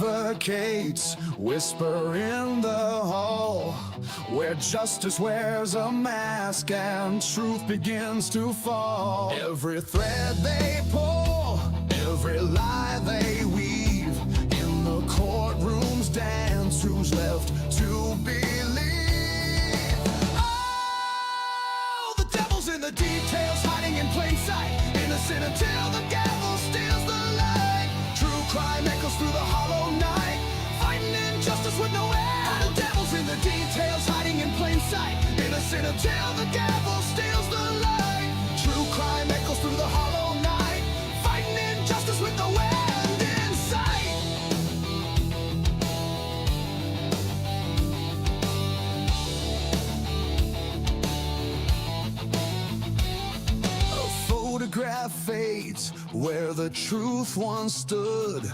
advocates whisper in the hall, where justice wears a mask and truth begins to fall. Every thread they pull, every lie they weave, in the courtroom's dance, who's left to believe? Oh, the devil's in the details, hiding in plain sight, innocent until the gavel steals the light. True crime echoes through the hollow night, fighting injustice with no end. The devil's in the details, hiding in plain sight, innocent until the gavel steals the light. True crime echoes through the hollow night, fighting injustice with no end in sight. A photograph fades where the truth once stood.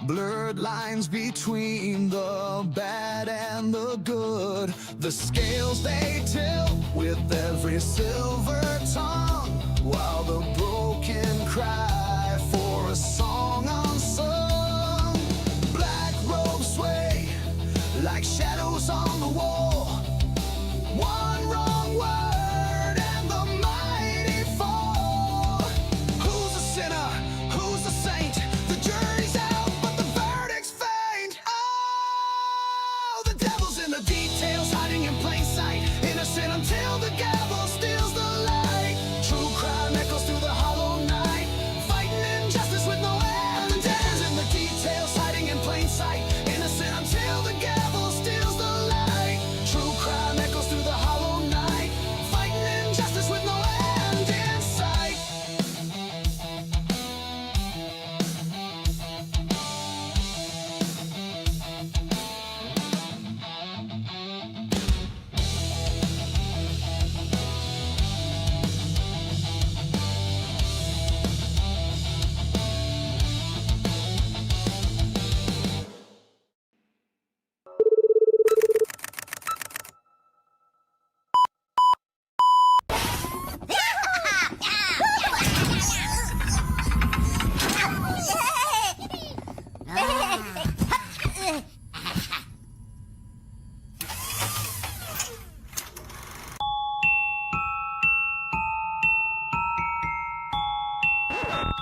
Blurred lines between the bad and the good. The scales they tilt with every silver tongue, while the broken cry for a song unsung. Black robes sway like shadows on the wall. One wrong word and the mighty fall. Who's a sinner? Who's a saint? The jury's out, but the verdict's faint. Oh, the devil's in the details, hiding in plain sight, innocent until the gavel steals the light. True crime echoes through the hollow night, fighting injustice with no end. The devil's in the details, hiding in plain sight, innocent until the gavel steals the light. True crime echoes through the hollow night, fighting injustice with no end in sight.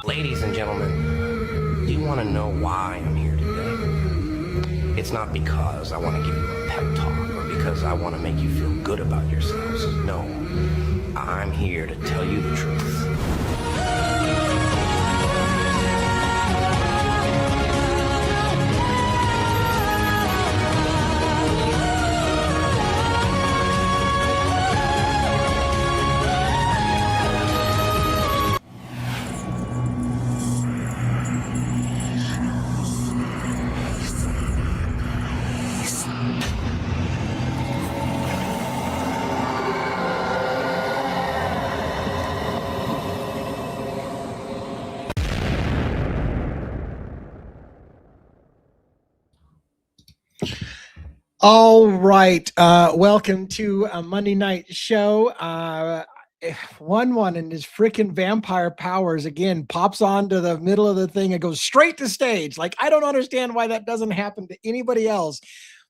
Ladies and gentlemen, do you want to know why I'm here today? It's not because I want to give you a pep talk or because I want to make you feel good about yourselves. No, I'm here to tell you the truth. All right. Welcome to a Monday night show. One in his freaking vampire powers again pops onto the middle of the thing and goes straight to stage. Like, I don't understand why that doesn't happen to anybody else.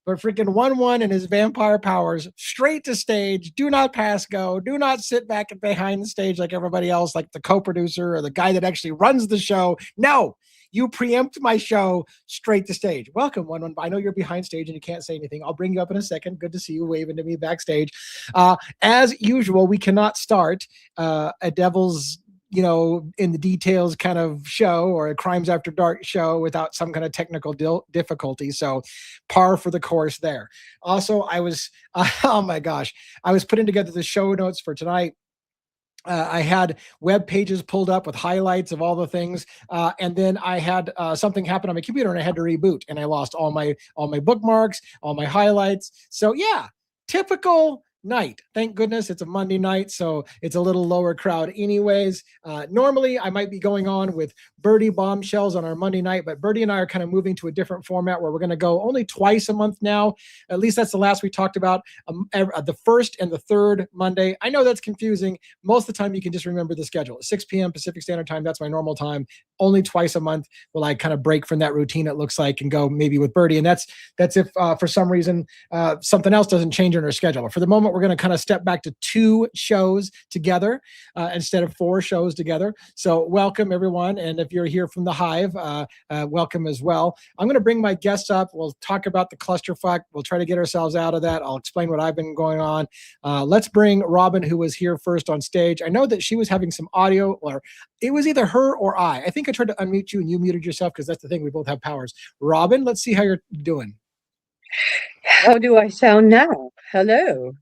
But freaking one and his vampire powers straight to stage. Do not pass go. Do not sit back and behind the stage like everybody else, like the co-producer or the guy that actually runs the show. No. You preempt my show straight to stage. Welcome, one. I know you're behind stage and you can't say anything. I'll bring you up in a second. Good to see you waving to me backstage. As usual, we cannot start a Devil's, in the details kind of show or a Crimes After Dark show without some kind of technical difficulty. So par for the course there. Also, I was, oh my gosh, I was putting together the show notes for tonight. I had web pages pulled up with highlights of all the things, and then I had something happen on my computer, and I had to reboot, and I lost all my bookmarks, all my highlights. So yeah, typical night. Thank goodness it's a Monday night, so it's a little lower crowd anyways. Normally I might be going on with Birdie bombshells on our Monday night, but Birdie and I are kind of moving to a different format where we're going to go only twice a month now. At least that's the last we talked about, the first and the third Monday. I know that's confusing. Most of the time you can just remember the schedule. 6 p.m. Pacific Standard Time, that's my normal time. Only twice a month will I kind of break from that routine, it looks like, and go maybe with Birdie. And that's if for some reason something else doesn't change in our schedule. But for the moment, we're going to kind of step back to 2 shows together instead of 4 shows together. So welcome, everyone. And if you're here from the Hive, welcome as well. I'm going to bring my guests up. We'll talk about the clusterfuck. We'll try to get ourselves out of that. I'll explain what I've been going on. Let's bring Robin, who was here first on stage. I know that she was having some audio, or it was either her or I think I tried to unmute you and you muted yourself, because that's the thing. We both have powers. Robin, let's see how you're doing. How do I sound now? Hello.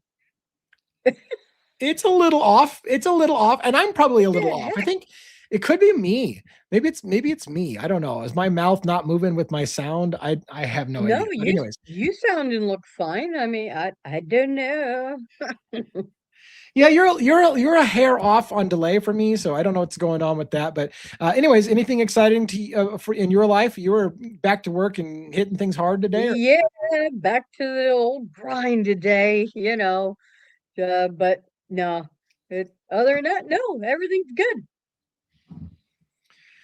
It's a little off. And I'm probably a little off. I think it could be me. Maybe it's me. I don't know. Is my mouth not moving with my sound? I have no idea. But anyways, you sound and look fine. I mean, I don't know. Yeah, you're a hair off on delay for me, so I don't know what's going on with that. But anyways, anything exciting for in your life? You were back to work and hitting things hard today? Yeah, back to the old grind today, but no, other than that, no, everything's good.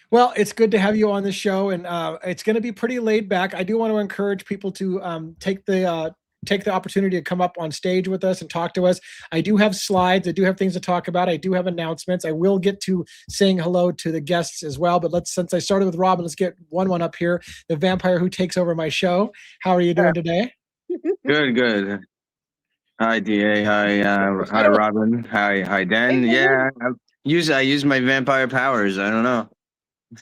Well, it's good to have you on the show, and it's going to be pretty laid back. I do want to encourage people to take the opportunity to come up on stage with us and talk to us. I do have slides. I do have things to talk about. I do have announcements. I will get to saying hello to the guests as well. But since I started with Robin, let's get one up here, the vampire who takes over my show. How are you doing today? Good. Hi, DA. Hi, Robin. Hi, Dan. Yeah, I use my vampire powers. I don't know.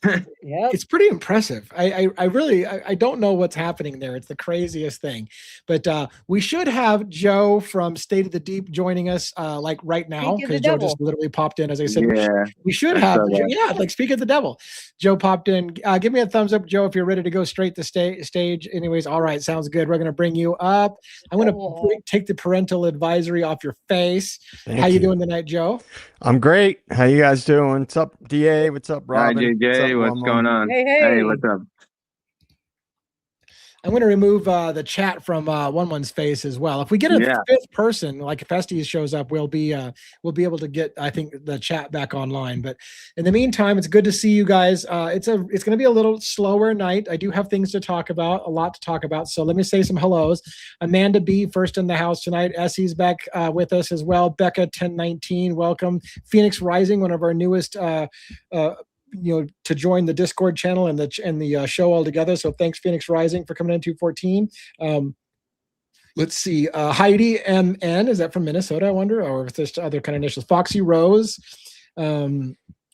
Yep. It's pretty impressive. I really don't know what's happening there. It's the craziest thing. But we should have Joe from State of the Deep joining us like right now, because Joe just literally popped in. As I said, yeah, we should have. Yeah, like speak of the devil. Joe popped in. Give me a thumbs up, Joe, if you're ready to go straight to stage. Anyways, all right, sounds good. We're going to bring you up. I'm going to take the parental advisory off your face. How you doing tonight, Joe? I'm great. How you guys doing? What's up, DA? What's up, Robin? Hi, JJ. What's going on? Hey, what's up? I'm going to remove the chat from one's face as well. If we get a fifth person, like if Estes shows up, we'll be able to get, I think, the chat back online. But in the meantime, it's good to see you guys. It's going to be a little slower night. I do have things to talk about, a lot to talk about. So let me say some hellos. Amanda B, first in the house tonight. Essie's back with us as well. Becca 1019, welcome. Phoenix Rising, one of our newest to join the Discord channel and the show altogether. So thanks, Phoenix Rising, for coming in 214. Let's see. Heidi MN, is that from Minnesota, I wonder? Or if there's other kind of initials. Foxy Rose,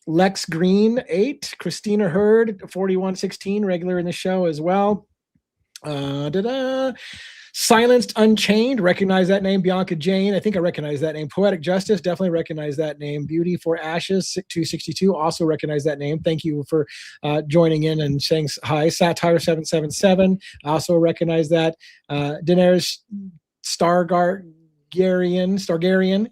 Lex Green 8, Christina Hurd 4116, regular in the show as well. Silenced Unchained, recognize that name. Bianca Jane, I think I recognize that name. Poetic Justice, definitely recognize that name. Beauty for Ashes 262, also recognize that name. Thank you for joining in and saying hi. Satire 777, also recognize that. Daenerys Stargarian,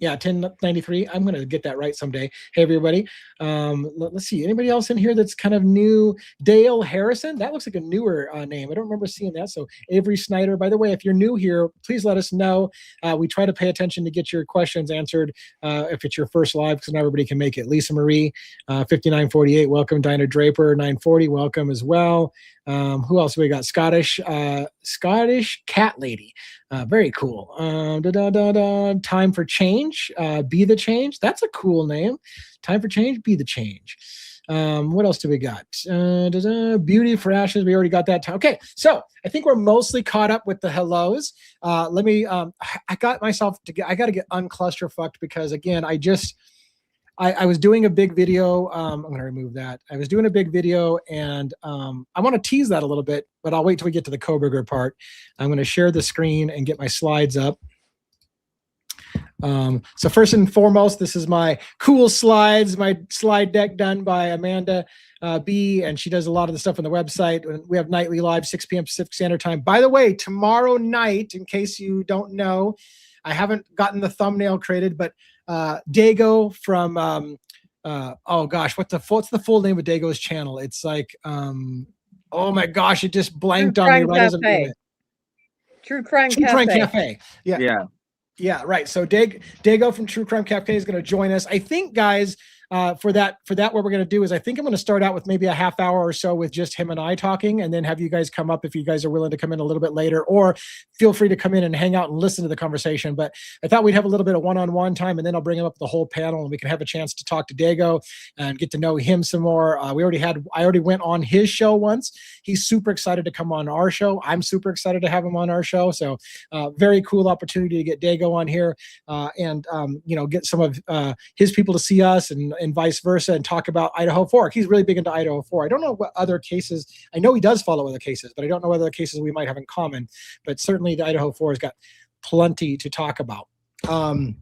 yeah, 1093. I'm gonna get that right someday. Hey everybody. Let's see, anybody else in here that's kind of new? Dale Harrison, that looks like a newer name. I don't remember seeing that. So Avery Snyder, by the way, if you're new here, please let us know. We try to pay attention to get your questions answered if it's your first live, because not everybody can make it. Lisa Marie 5948, welcome. Dinah Draper 940, welcome as well. Who else we got? Scottish Cat Lady, very cool. Time for Change, Be the Change, that's a cool name. Time for Change, Be the Change. What else do we got? Beauty for Ashes, we already got that. Okay, so I think we're mostly caught up with the hellos. Let me, I got to get unclusterfucked, because again, I was doing a big video. I'm going to remove that. I was doing a big video, and I want to tease that a little bit, but I'll wait till we get to the Koberger part. I'm going to share the screen and get my slides up. So first and foremost, this is my cool slides, my slide deck done by Amanda B, and she does a lot of the stuff on the website. We have nightly live, 6 p.m. Pacific Standard Time. By the way, tomorrow night, in case you don't know, I haven't gotten the thumbnail created, but Dago from oh gosh, what's the full name of Dago's channel? It's like, oh my gosh, it just blanked on me right as I'm doing it. True Crime True Crime Cafe. Cafe. Yeah. Yeah. Yeah, right. So Dago from True Crime Cafe is going to join us. I think, guys, for that, what we're going to do is I think I'm going to start out with maybe a half hour or so with just him and I talking, and then have you guys come up if you guys are willing to come in a little bit later, or feel free to come in and hang out and listen to the conversation. But I thought we'd have a little bit of one-on-one time, and then I'll bring him up the whole panel, and we can have a chance to talk to Dago and get to know him some more. I already went on his show once. He's super excited to come on our show. I'm super excited to have him on our show. So very cool opportunity to get Dago on here, and get some of his people to see us, and vice versa, and talk about Idaho 4. He's really big into Idaho 4. I don't know what other cases. I know he does follow other cases, but I don't know what other cases we might have in common. But certainly the Idaho 4 has got plenty to talk about. The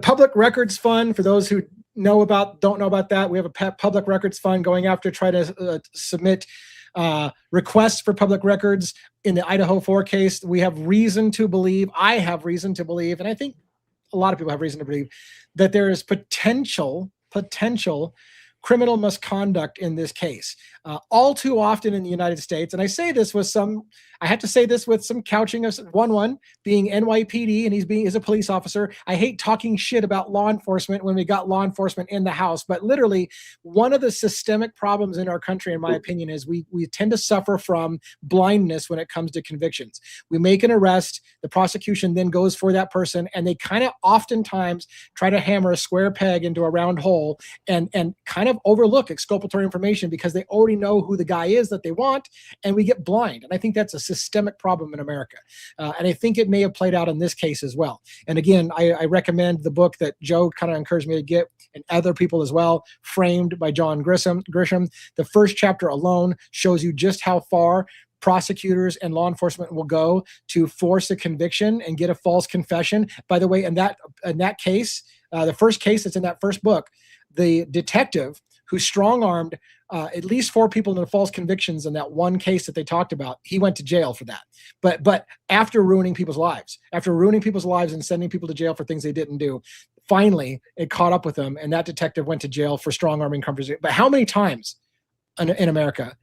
Public Records Fund, for those who don't know about that, we have a Public Records Fund going after try to submit requests for public records in the Idaho 4 case. We have reason to believe, I have reason to believe, and I think a lot of people have reason to believe, that there is potential criminal misconduct in this case. All too often in the United States, and I have to say this with some couching of one being NYPD, and he's a police officer. I hate talking shit about law enforcement when we got law enforcement in the house, but literally one of the systemic problems in our country, in my opinion, is we tend to suffer from blindness when it comes to convictions. We make an arrest, the prosecution then goes for that person, and they kind of oftentimes try to hammer a square peg into a round hole, and kind of overlook exculpatory information because they already know who the guy is that they want, and we get blind. And I think that's a systemic problem in America. And I think it may have played out in this case as well. And again, I recommend the book that Joe kind of encouraged me to get, and other people as well, Framed by John Grisham. The first chapter alone shows you just how far prosecutors and law enforcement will go to force a conviction and get a false confession. By the way, in that case, the first case that's in that first book, the detective who strong-armed at least 4 people into false convictions in that one case that they talked about, he went to jail for that. But after ruining people's lives and sending people to jail for things they didn't do, finally it caught up with him, and that detective went to jail for strong-arming conversation. But how many times in America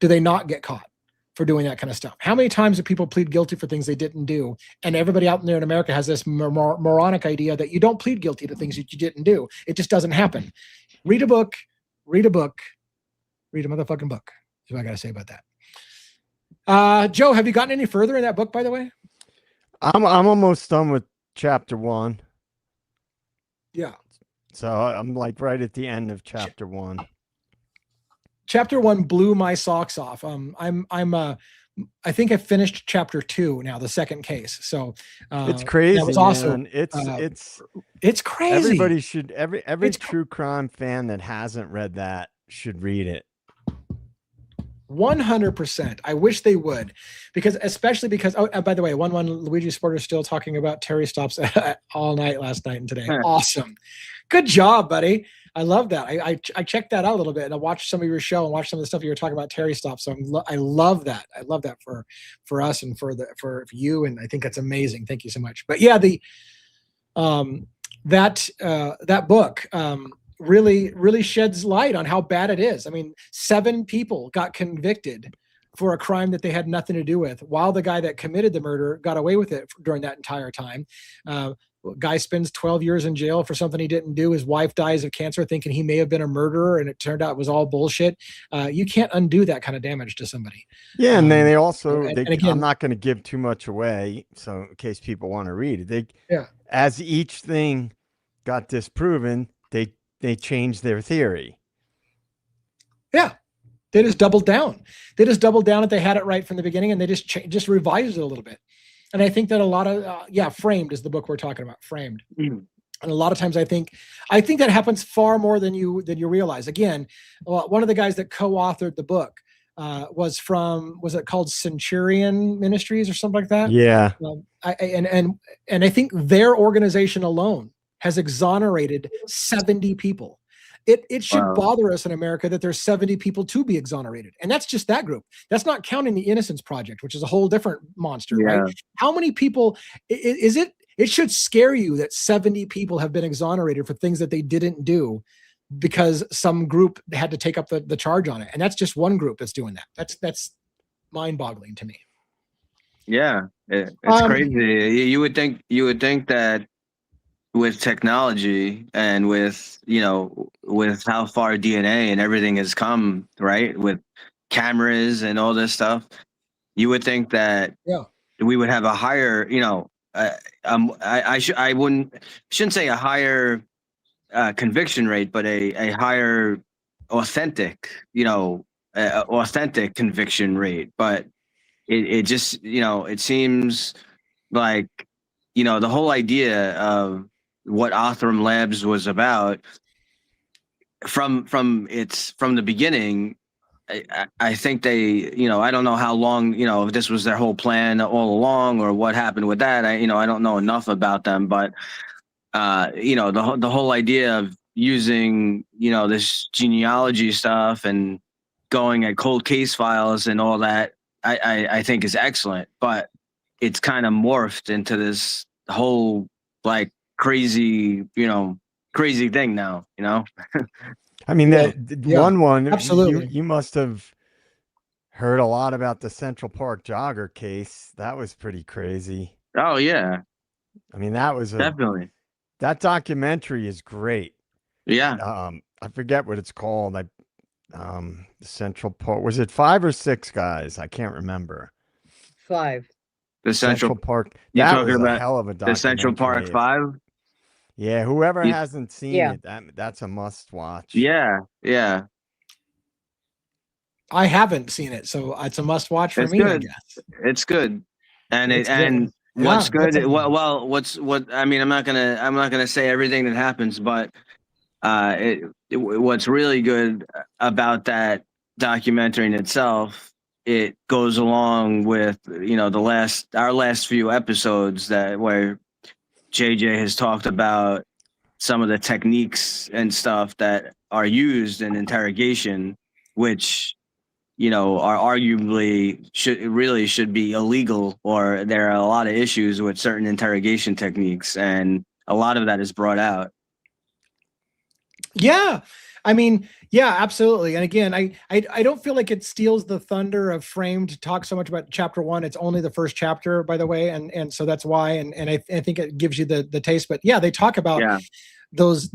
do they not get caught for doing that kind of stuff? How many times do people plead guilty for things they didn't do? And everybody out there in America has this moronic idea that you don't plead guilty to things that you didn't do. It just doesn't happen. Read a motherfucking book. That's what I got to say about that. Joe, have you gotten any further in that book, by the way? I'm almost done with chapter 1. Yeah. So I'm like right at the end of chapter 1. Chapter 1 blew my socks off. I think I finished chapter 2 now, the second case. So it's crazy. That was awesome. It's crazy. Everybody should, every true crime fan that hasn't read that should read it. 100%. I wish they would, especially because, oh, by the way, Luigi Sporter is still talking about Terry stops all night last night and today. Awesome. Good job, buddy. I love that. I checked that out a little bit, and I watched some of your show and watched some of the stuff you were talking about Terry stops. So I love that. I love that for us and for you. And I think that's amazing. Thank you so much. But yeah, that book, really sheds light on how bad it is. I mean, 7 people got convicted for a crime that they had nothing to do with, while the guy that committed the murder got away with it during that entire time. Guy spends 12 years in jail for something he didn't do. His wife dies of cancer thinking he may have been a murderer, and it turned out it was all bullshit. You can't undo that kind of damage to somebody. Yeah, and then they also, and again, I'm not going to give too much away, so in case people want to read it, as each thing got disproven, they changed their theory. Yeah. They just doubled down. That they had it right from the beginning, and they just revised it a little bit. And I think that a lot of, Framed is the book we're talking about, Framed. And a lot of times I think that happens far more than you realize. Again, one of the guys that co-authored the book was it called Centurion Ministries or something like that? Yeah. And I think their organization alone has exonerated 70 people. It should bother us in America that there's 70 people to be exonerated. And that's just that group. That's not counting the Innocence Project, which is a whole different monster, right? How many people is it? It should scare you that 70 people have been exonerated for things that they didn't do. because some group had to take up the charge on it. And that's just one group that's doing that. That's mind-boggling to me. Yeah, it's crazy. You would think that with technology and with, you know, with how far DNA and everything has come, right? With cameras and all this stuff, you would think that we would have a higher, you know, I shouldn't say a higher conviction rate, but a higher authentic, you know, authentic conviction rate. But it just, you know, it seems like, you know, the whole idea of what Othram Labs was about from the beginning. I think they, you know, I don't know how long, you know, if this was their whole plan all along or what happened with that. I don't know enough about them, but you know, the whole idea of using, you know, this genealogy stuff and going at cold case files and all that, I think is excellent, but it's kind of morphed into this whole like crazy thing now, you know? I mean, one, absolutely. You must have heard a lot about the Central Park jogger case. That was pretty crazy. Oh yeah. I mean, that was definitely. That documentary is great. Yeah. I forget what it's called. The Central Park, was it 5 or 6 guys? I can't remember. 5. The Central Park. You're That talking was about a hell of a documentary. the Central Park 5. Yeah, whoever hasn't seen it, that's a must watch. Yeah, yeah. I haven't seen it, so it's a must watch for me. Good. I guess it's good, and it's what's good? I mean, I'm not gonna say everything that happens, but what's really good about that documentary in itself, it goes along with, you know, our last few episodes where JJ has talked about some of the techniques and stuff that are used in interrogation, which, you know, are arguably should be illegal, or there are a lot of issues with certain interrogation techniques, and a lot of that is brought out. Yeah. I mean, yeah, absolutely. And again, I don't feel like it steals the thunder of Frame to talk so much about chapter 1. It's only the first chapter, by the way. And so that's why, and I think it gives you the taste, but yeah, they talk about those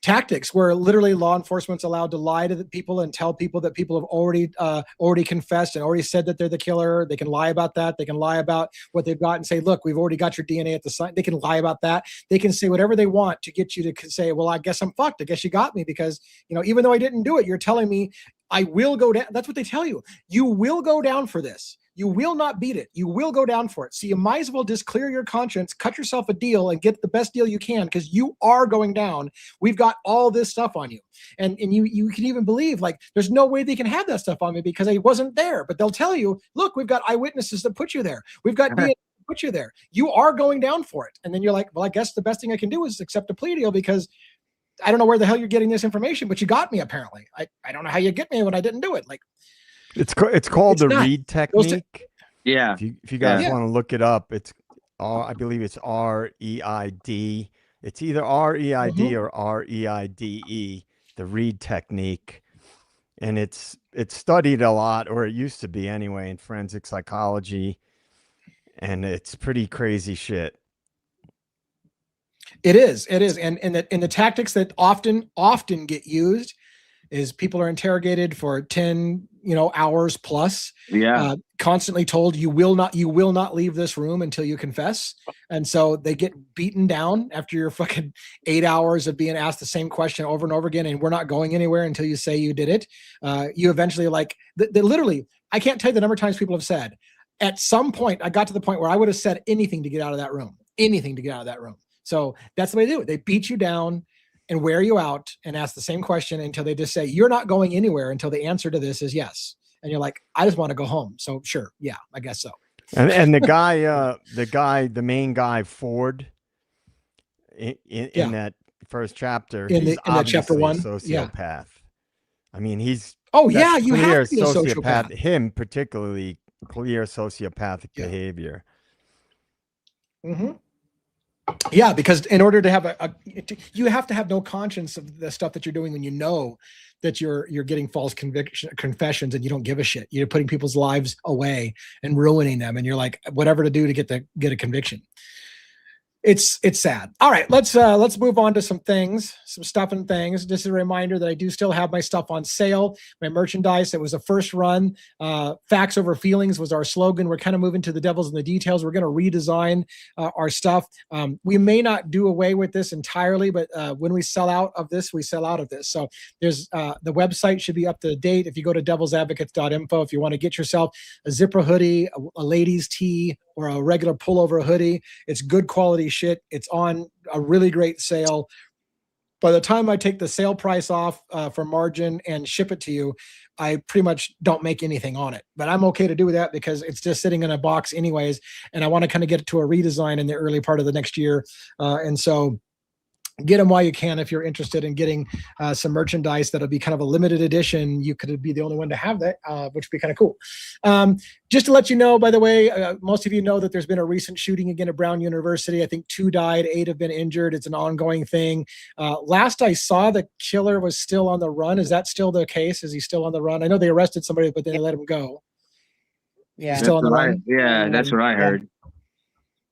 tactics where literally law enforcement's allowed to lie to the people and tell people that people have already confessed and already said that they're the killer. They can lie about that. They can lie about what they've got and say, look, we've already got your DNA at the site. They can lie about that. They can say whatever they want to get you to say, well, I guess I'm fucked. I guess you got me because, you know, even though I didn't do it, you're telling me I will go down. That's what they tell you. You will go down for this. You will not beat it. You will go down for it. So you might as well just clear your conscience, cut yourself a deal, and get the best deal you can, because you are going down. We've got all this stuff on you. And you can even believe, like, there's no way they can have that stuff on me because I wasn't there. But they'll tell you, look, we've got eyewitnesses that put you there. We've got DNA that put you there. You are going down for it. And then you're like, well, I guess the best thing I can do is accept a plea deal because I don't know where the hell you're getting this information, but you got me apparently. I don't know how you get me when I didn't do it. Like, it's called the Reed technique. Yeah. If you guys want to look it up, it's I believe it's REID. It's either REID or REIDE, the Reed technique. And it's studied a lot, or it used to be anyway, in forensic psychology. And it's pretty crazy shit. It is. And the tactics that often get used is people are interrogated for 10, hours plus, constantly told you will not leave this room until you confess. And so they get beaten down after your fucking 8 hours of being asked the same question over and over again. And we're not going anywhere until you say you did it. You eventually, like, literally, I can't tell you the number of times people have said, at some point, I got to the point where I would have said anything to get out of that room, So that's the way they do it. They beat you down and wear you out and ask the same question until they just say, you're not going anywhere until the answer to this is yes. And you're like, I just want to go home. So sure. Yeah, I guess so. And the main guy, Ford, in that first chapter, in that chapter 1, sociopath. I mean, he's you have to be a sociopath. Him particularly clear sociopathic behavior. Mm-hmm. Yeah, because in order to have you have to have no conscience of the stuff that you're doing when you know that you're getting false confessions and you don't give a shit. You're putting people's lives away and ruining them, and you're like, whatever to do to get a conviction. It's sad. All right, let's move on to some stuff and things. Just a reminder that I do still have my stuff on sale, my merchandise. It was a first run. Facts over feelings was our slogan. We're kind of moving to the devil's in the details. We're going to redesign our stuff. We may not do away with this entirely, but when we sell out of this, we sell out of this. So there's the website should be up to date. If you go to devilsadvocates.info, if you want to get yourself a zipper hoodie, a ladies tee, or a regular pullover hoodie, it's good quality shit. It's on a really great sale. By the time I take the sale price off for margin and ship it to you, I pretty much don't make anything on it. But I'm okay to do that because it's just sitting in a box anyways, and I want to kind of get it to a redesign in the early part of the next year. And so get them while you can. If you're interested in getting some merchandise that'll be kind of a limited edition, you could be the only one to have that, which would be kind of cool. Just to let you know, by the way, most of you know that there's been a recent shooting again at Brown University. I think 2 died, 8 have been injured. It's an ongoing thing. Last I saw, the killer was still on the run. Is that still the case? Is he still on the run? I know they arrested somebody, but then they let him go. Yeah. He's still on the run? Yeah, that's what I heard.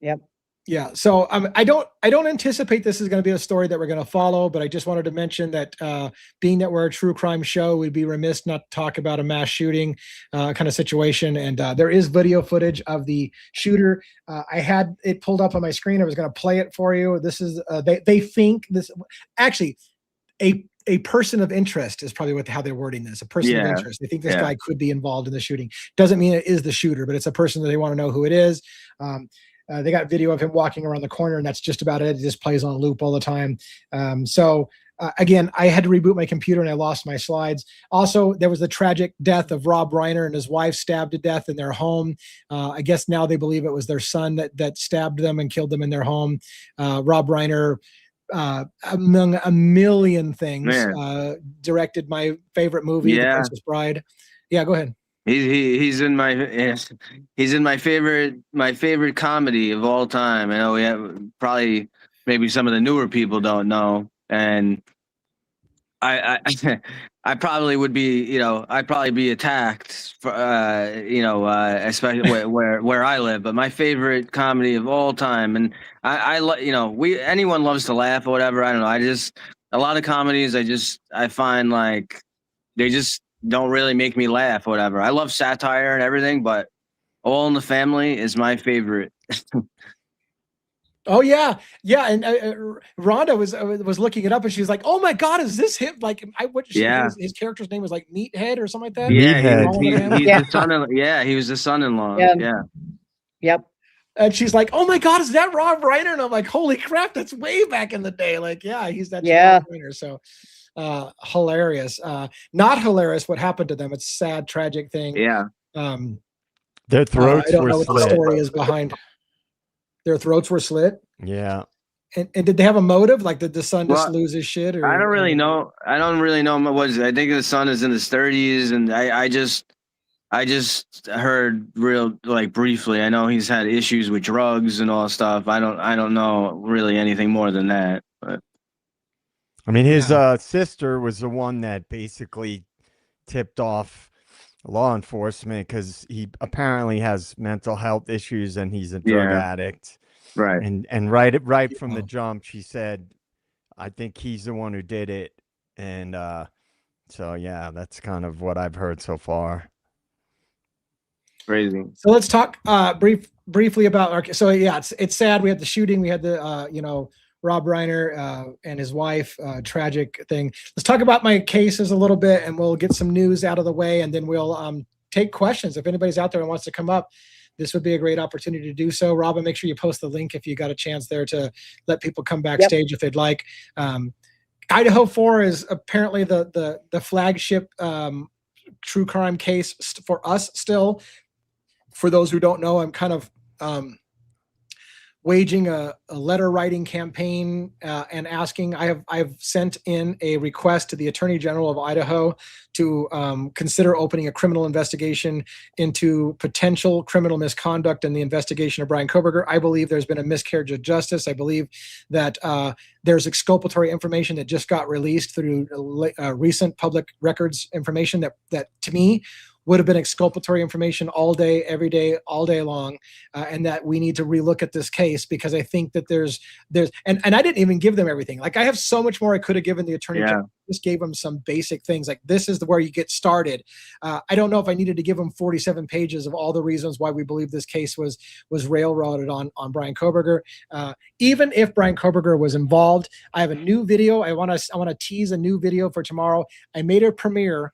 Yep. Yeah, so I don't anticipate this is going to be a story that we're going to follow, but I just wanted to mention that being that we're a true crime show, we'd be remiss not to talk about a mass shooting kind of situation. And there is video footage of the shooter. I had it pulled up on my screen. I was going to play it for you. This is they think this actually a person of interest is probably how they're wording this. A person of interest. They think this guy could be involved in the shooting. Doesn't mean it is the shooter, but it's a person that they want to know who it is. They got video of him walking around the corner, and that's just about it. It just plays on loop all the time. Again, I had to reboot my computer and I lost my slides. Also, there was the tragic death of Rob Reiner and his wife stabbed to death in their home. I guess now they believe it was their son that stabbed them and killed them in their home. Rob Reiner, among a million things, directed my favorite movie, The Princess Bride. Yeah, go ahead. He's in my favorite comedy of all time. I know we have probably maybe some of the newer people don't know, and I probably would be, I'd probably be attacked for, especially where I live. But my favorite comedy of all time, and anyone loves to laugh or whatever. I don't know. A lot of comedies, I find like they just don't really make me laugh or whatever. I love satire and everything, but All in the Family is my favorite. Oh yeah. And Rhonda was looking it up, and she was like, "Oh my God, is this him?" Like, his character's name was like Meathead or something like that. Yeah, he's the son-in-law. He was the son-in-law. Yeah. Yep. And she's like, "Oh my God, is that Rob Reiner?" And I'm like, "Holy crap, that's way back in the day." Like, yeah, he's that Rob Reiner. So hilarious. Not hilarious what happened to them. It's a sad, tragic thing. Yeah. Their throats I don't were know what slit. the story is behind. Their throats were slit. Yeah. And did they have a motive? Like, did the son just lose his shit? Or, I don't really know. I don't really know what is. I think the son is in his 30s, and I just heard real briefly. I know he's had issues with drugs and all stuff. I don't know really anything more than that. But I mean, his sister was the one that basically tipped off law enforcement because he apparently has mental health issues and he's a drug addict. Right. And right from the jump, she said, "I think he's the one who did it." And so yeah, that's kind of what I've heard so far. Crazy. So let's talk briefly about so yeah, it's sad. We had the shooting. We had the Rob Reiner and his wife, tragic thing. Let's talk about my cases a little bit, and we'll get some news out of the way, and then we'll take questions. If anybody's out there and wants to come up, this would be a great opportunity to do so. Robin, make sure you post the link if you got a chance there to let people come backstage if they'd like. Idaho 4 is apparently the flagship true crime case for us still. For those who don't know, I'm kind of waging a letter writing campaign and asking. I've sent in a request to the Attorney General of Idaho to consider opening a criminal investigation into potential criminal misconduct in the investigation of Bryan Kohberger. I believe there's been a miscarriage of justice. I believe that there's exculpatory information that just got released through recent public records information that to me would have been exculpatory information all day, every day, all day long, and that we need to relook at this case, because I think that there's and I didn't even give them everything. Like, I have so much more I could have given the Attorney General. Just gave them some basic things, like this is where you get started. I don't know if I needed to give them 47 pages of all the reasons why we believe this case was railroaded on Bryan Kohberger. Even if Bryan Kohberger was involved, I have a new video. I want to tease a new video for tomorrow. I made a premiere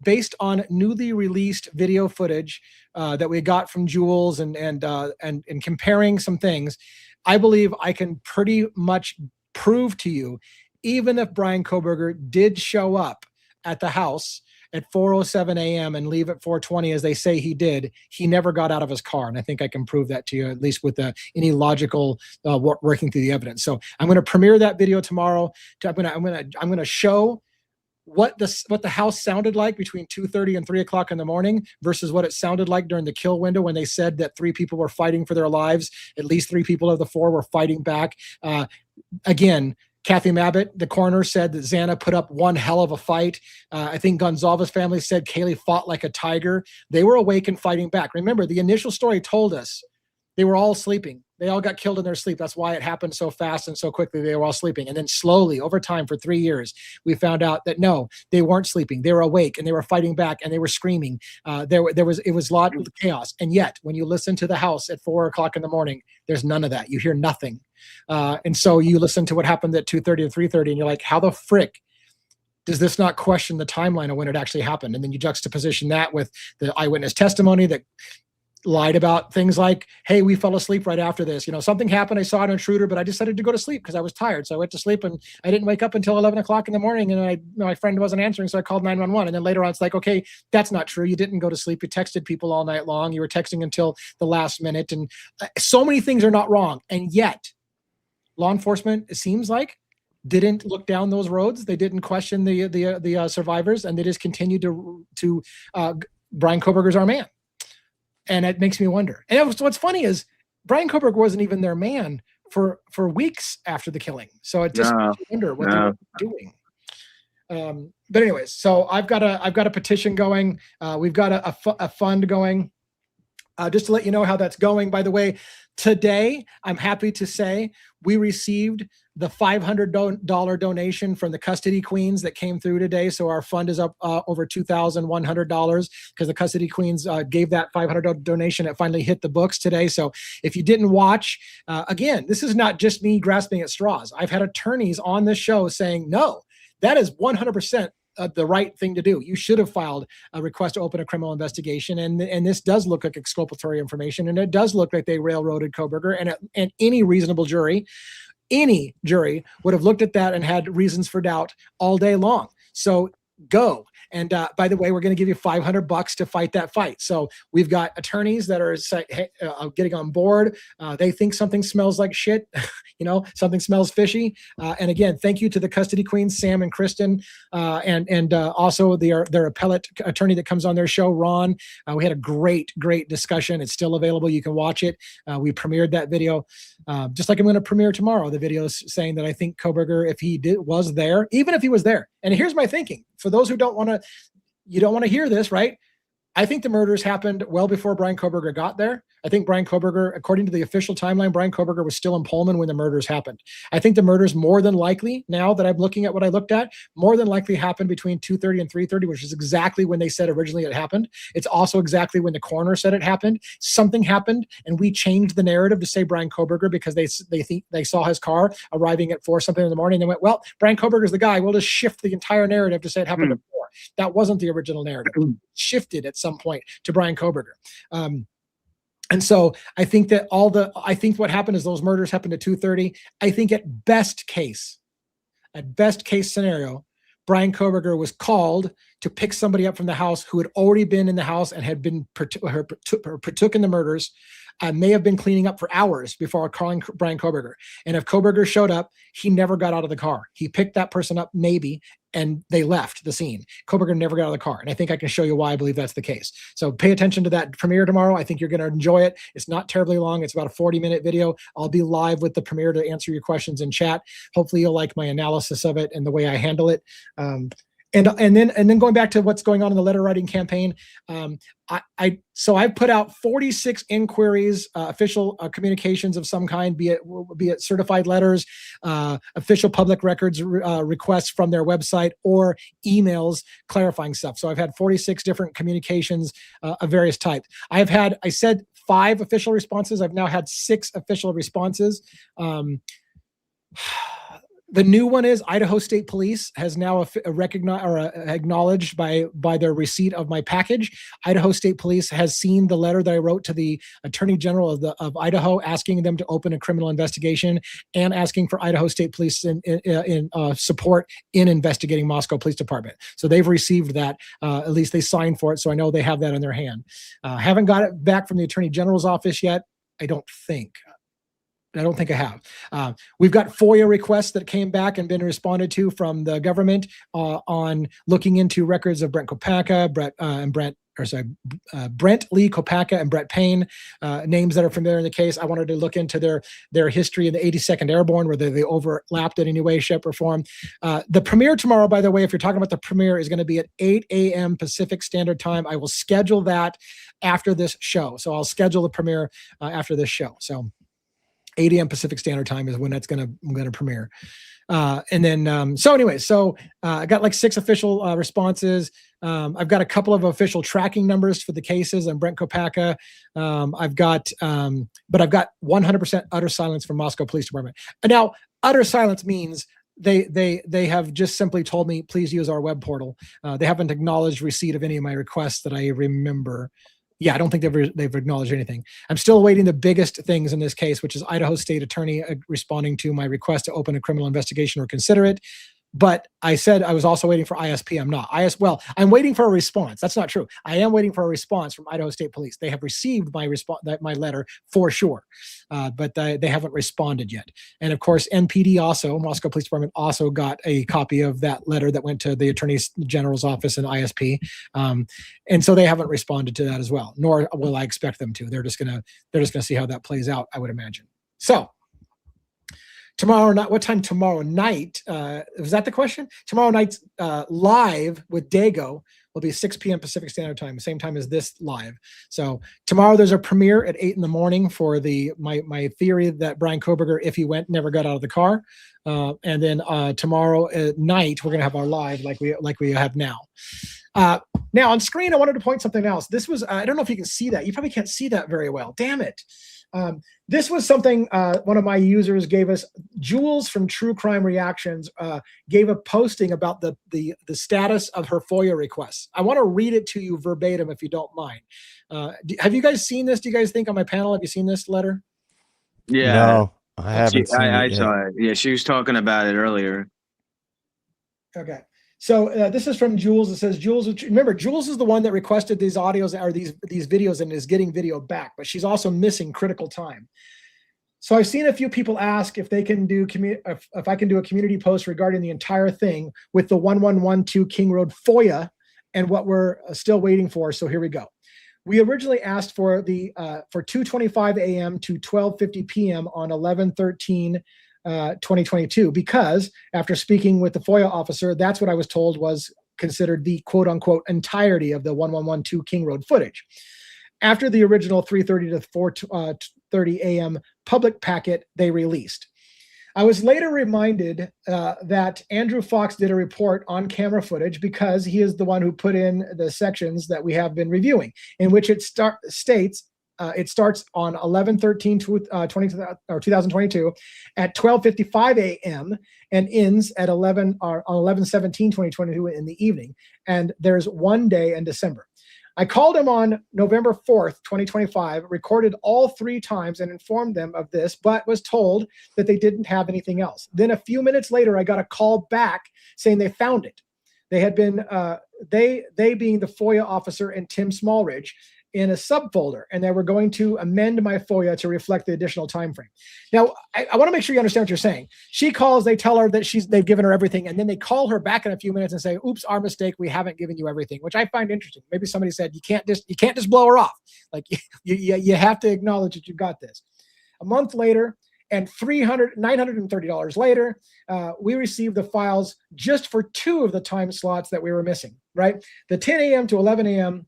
based on newly released video footage that we got from Jules and comparing some things. I believe I can pretty much prove to you, even if Bryan Kohberger did show up at the house at 4:07 a.m. and leave at 4:20, as they say he did, he never got out of his car. And I think I can prove that to you, at least with any logical working through the evidence. So I'm going to premiere that video tomorrow. I'm going to show what the house sounded like between 2:30 and 3 o'clock in the morning versus what it sounded like during the kill window, when they said that 3 people were fighting for their lives. At least 3 people of the 4 were fighting back. Again, Kathy Mabbitt, the coroner, said that Xana put up one hell of a fight. I think Gonzalez family said Kaylee fought like a tiger. They were awake and fighting back. Remember, the initial story told us they were all sleeping. They all got killed in their sleep. That's why it happened so fast and so quickly. They were all sleeping. And then slowly, over time, for 3 years, we found out that no, they weren't sleeping. They were awake and they were fighting back and they were screaming. It was a lot of chaos. And yet, when you listen to the house at 4 o'clock in the morning, there's none of that. You hear nothing. And so you listen to what happened at 2:30 and 3:30, and you're like, how the frick does this not question the timeline of when it actually happened? And then you juxtaposition that with the eyewitness testimony that lied about things like, hey, we fell asleep right after this. Something happened. I saw an intruder, but I decided to go to sleep because I was tired. So I went to sleep and I didn't wake up until 11 o'clock in the morning, and my friend wasn't answering. So I called 911. And then later on, it's like, okay, that's not true. You didn't go to sleep. You texted people all night long. You were texting until the last minute. And so many things are not wrong. And yet law enforcement, it seems like, didn't look down those roads. They didn't question the survivors, and they just continued to Bryan Kohberger's our man. And it makes me wonder. And what's funny is Bryan Kohberger wasn't even their man for weeks after the killing. So it just makes you wonder what they were doing. But anyways, so I've got a petition going. We've got a fund going. Just to let you know how that's going. By the way, today, I'm happy to say we received the $500 donation from the custody queens that came through today. So our fund is up over $2,100 because the custody queens gave that $500 donation. It finally hit the books today. So if you didn't watch, again, this is not just me grasping at straws. I've had attorneys on this show saying, no, that is 100% the right thing to do. You should have filed a request to open a criminal investigation. And this does look like exculpatory information. And it does look like they railroaded Kohberger, and any reasonable jury, would have looked at that and had reasons for doubt all day long. So go. And by the way, we're going to give you $500 to fight that fight. So we've got attorneys that are getting on board. They think something smells like shit. Something smells fishy. And again, thank you to the custody queens, Sam and Kristen, and also their appellate attorney that comes on their show, Ron. We had a great discussion. It's still available. You can watch it. We premiered that video. Just like I'm going to premiere tomorrow, the video saying that I think Kohberger, if he was there, even if he was there. And here's my thinking. For those who don't want to hear this, right? I think the murders happened well before Bryan Kohberger got there. I think Bryan Kohberger, according to the official timeline, Bryan Kohberger was still in Pullman when the murders happened. I think the murders more than likely, now that I'm looking at what I looked at, more than likely happened between 2:30 and 3:30, which is exactly when they said originally it happened. It's also exactly when the coroner said it happened. Something happened, and we changed the narrative to say Bryan Kohberger because they think they saw his car arriving at 4 something in the morning. They went, well, Bryan Kohberger's the guy. We'll just shift the entire narrative to say it happened at 4. That wasn't the original narrative. It shifted at some point to Bryan Kohberger. And so I think that what happened is those murders happened at 2:30. I think at best case scenario, Bryan Kohberger was called to pick somebody up from the house who had already been in the house and had been partook in the murders. May have been cleaning up for hours before calling Brian Koberger. And if Koberger showed up, he never got out of the car. He picked that person up maybe, and they left the scene. Koberger never got out of the car. And I think I can show you why I believe that's the case. So pay attention to that premiere tomorrow. I think you're going to enjoy it. It's not terribly long. It's about a 40-minute video. I'll be live with the premiere to answer your questions in chat. Hopefully you'll like my analysis of it and the way I handle it. And then going back to what's going on in the letter writing campaign, so I've put out 46 inquiries, official communications of some kind, be it certified letters, official public records requests from their website, or emails clarifying stuff. So I've had 46 different communications of various types. I said 5 official responses. I've now had 6 official responses. The new one is Idaho State Police has now recognized or acknowledged by their receipt of my package. Idaho State Police has seen the letter that I wrote to the Attorney General of Idaho, asking them to open a criminal investigation and asking for Idaho State Police in support in investigating Moscow Police Department. So they've received that. At least they signed for it, so I know they have that in their hand. Haven't got it back from the Attorney General's office yet. I don't think I have. We've got FOIA requests that came back and been responded to from the government on looking into records of Brent Kopacka, Brent Lee Kopacka and Brett Payne, names that are familiar in the case. I wanted to look into their history in the 82nd Airborne, whether they overlapped in any way, shape, or form. The premiere tomorrow, by the way, if you're talking about the premiere, is going to be at 8 a.m. Pacific Standard Time. I will schedule that after this show. So I'll schedule the premiere after this show. So 8 a.m. Pacific Standard Time is when that's going to premiere. I got like 6 official responses. I've got a couple of official tracking numbers for the cases on Brent Kopacka. I've got 100% utter silence from Moscow Police Department. And now, utter silence means they have just simply told me, please use our web portal. They haven't acknowledged receipt of any of my requests that I remember. Yeah, I don't think they've acknowledged anything. I'm still awaiting the biggest things in this case, which is Idaho State Attorney responding to my request to open a criminal investigation or consider it. But I said I was also waiting for ISP. I'm not. I'm waiting for a response. That's not true. I am waiting for a response from Idaho State Police. They have received my letter for sure, but they haven't responded yet. And of course, NPD also, Moscow Police Department, also got a copy of that letter that went to the Attorney General's office and ISP, and so they haven't responded to that as well. Nor will I expect them to. They're just gonna see how that plays out, I would imagine. So. Tomorrow night, what time tomorrow night? Was that the question? Tomorrow night's live with Dago will be 6 p.m. Pacific Standard Time, same time as this live. So tomorrow there's a premiere at 8 in the morning for my theory that Brian Koberger, if he went, never got out of the car. And then tomorrow at night we're gonna have our live like we have now. Now on screen, I wanted to point something else. This was I don't know if you can see that. You probably can't see that very well. Damn it. This was something one of my users gave us. Jules from True Crime Reactions gave a posting about the status of her FOIA requests. I want to read it to you verbatim if you don't mind. Have you guys seen this? Do you guys think on my panel, have you seen this letter? Yeah. No, I haven't seen it I yet. saw it. Yeah, she was talking about it earlier. Okay. So this is from Jules. It says, Jules, remember, Jules is the one that requested these audios or these videos and is getting video back, but she's also missing critical time. So I've seen a few people ask if they can do if I can do a community post regarding the entire thing with the 1112 King Road FOIA and what we're still waiting for. So here we go. We originally asked for for 2:25 a.m. to 12:50 p.m. on 11/13. 2022, because after speaking with the FOIA officer, that's what I was told was considered the quote unquote entirety of the 1112 King Road footage. After the original 3:30 to 4:30 a.m. public packet they released. I was later reminded that Andrew Fox did a report on camera footage because he is the one who put in the sections that we have been reviewing, in which it states it starts on 11/13/2022 at 12:55 a.m. and ends at 11/17/2022 in the evening. And there's one day in December. I called him on November 4th, 2025, recorded all 3 times and informed them of this, but was told that they didn't have anything else. Then a few minutes later, I got a call back saying they found it. They had been they being the FOIA officer and Tim Smallridge in a subfolder, and they were going to amend my FOIA to reflect the additional time frame. Now, I want to make sure you understand what you're saying. She calls, they tell her that they've given her everything, and then they call her back in a few minutes and say, "Oops, our mistake. We haven't given you everything," which I find interesting. Maybe somebody said you can't just blow her off. Like you have to acknowledge that you got this. A month later, and $930 later, we received the files just for 2 of the time slots that we were missing. Right, the 10 a.m. to 11 a.m.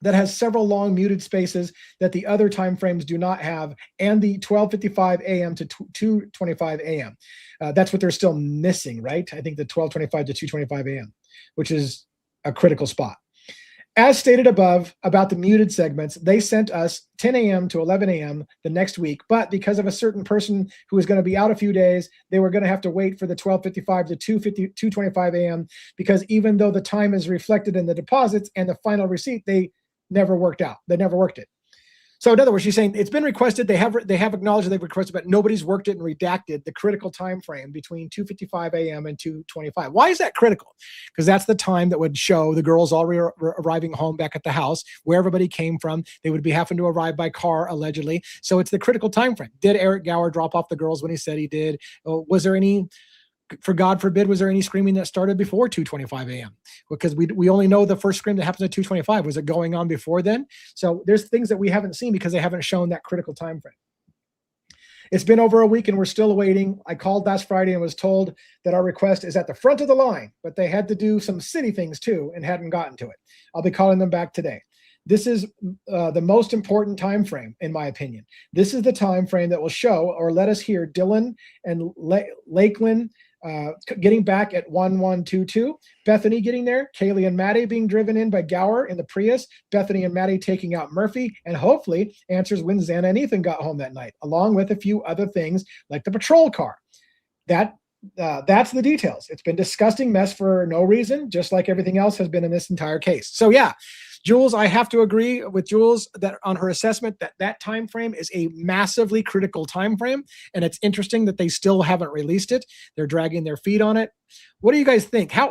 that has several long muted spaces that the other time frames do not have, and the 12:55 a.m. to 2:25 a.m. That's what they're still missing, right? I think the 12:25 to 2:25 a.m., which is a critical spot. As stated above about the muted segments, they sent us 10 a.m. to 11 a.m. the next week, but because of a certain person who was going to be out a few days, they were going to have to wait for the 12:55 to 2:25 a.m. because even though the time is reflected in the deposits and the final receipt, they never worked out. They never worked it. So in other words, she's saying it's been requested. They have acknowledged they've requested, but nobody's worked it and redacted the critical time frame between 2:55 a.m. and 2:25. Why is that critical? Because that's the time that would show the girls already arriving home back at the house, where everybody came from. They would be having to arrive by car, allegedly. So it's the critical time frame. Did Eric Gower drop off the girls when he said he did? Was there any, for God forbid, was there any screaming that started before 2:25 a.m.? Because we only know the first scream that happens at 2:25. Was it going on before then? So there's things that we haven't seen because they haven't shown that critical time frame. It's been over a week and we're still waiting. I called last Friday and was told that our request is at the front of the line, but they had to do some city things too and hadn't gotten to it. I'll be calling them back today. This is the most important time frame, in my opinion. This is the time frame that will show or let us hear Dylan and Lakeland getting back at 1122, Bethany getting there, Kaylee and Maddie being driven in by Gower in the Prius, Bethany and Maddie taking out Murphy, and hopefully answers when Xana and Ethan got home that night, along with a few other things like the patrol car. That's the details. It's been disgusting mess for no reason, just like everything else has been in this entire case. So yeah, Jules, I have to agree with Jules that on her assessment that time frame is a massively critical time frame, and it's interesting that they still haven't released it. They're dragging their feet on it. What do you guys think? How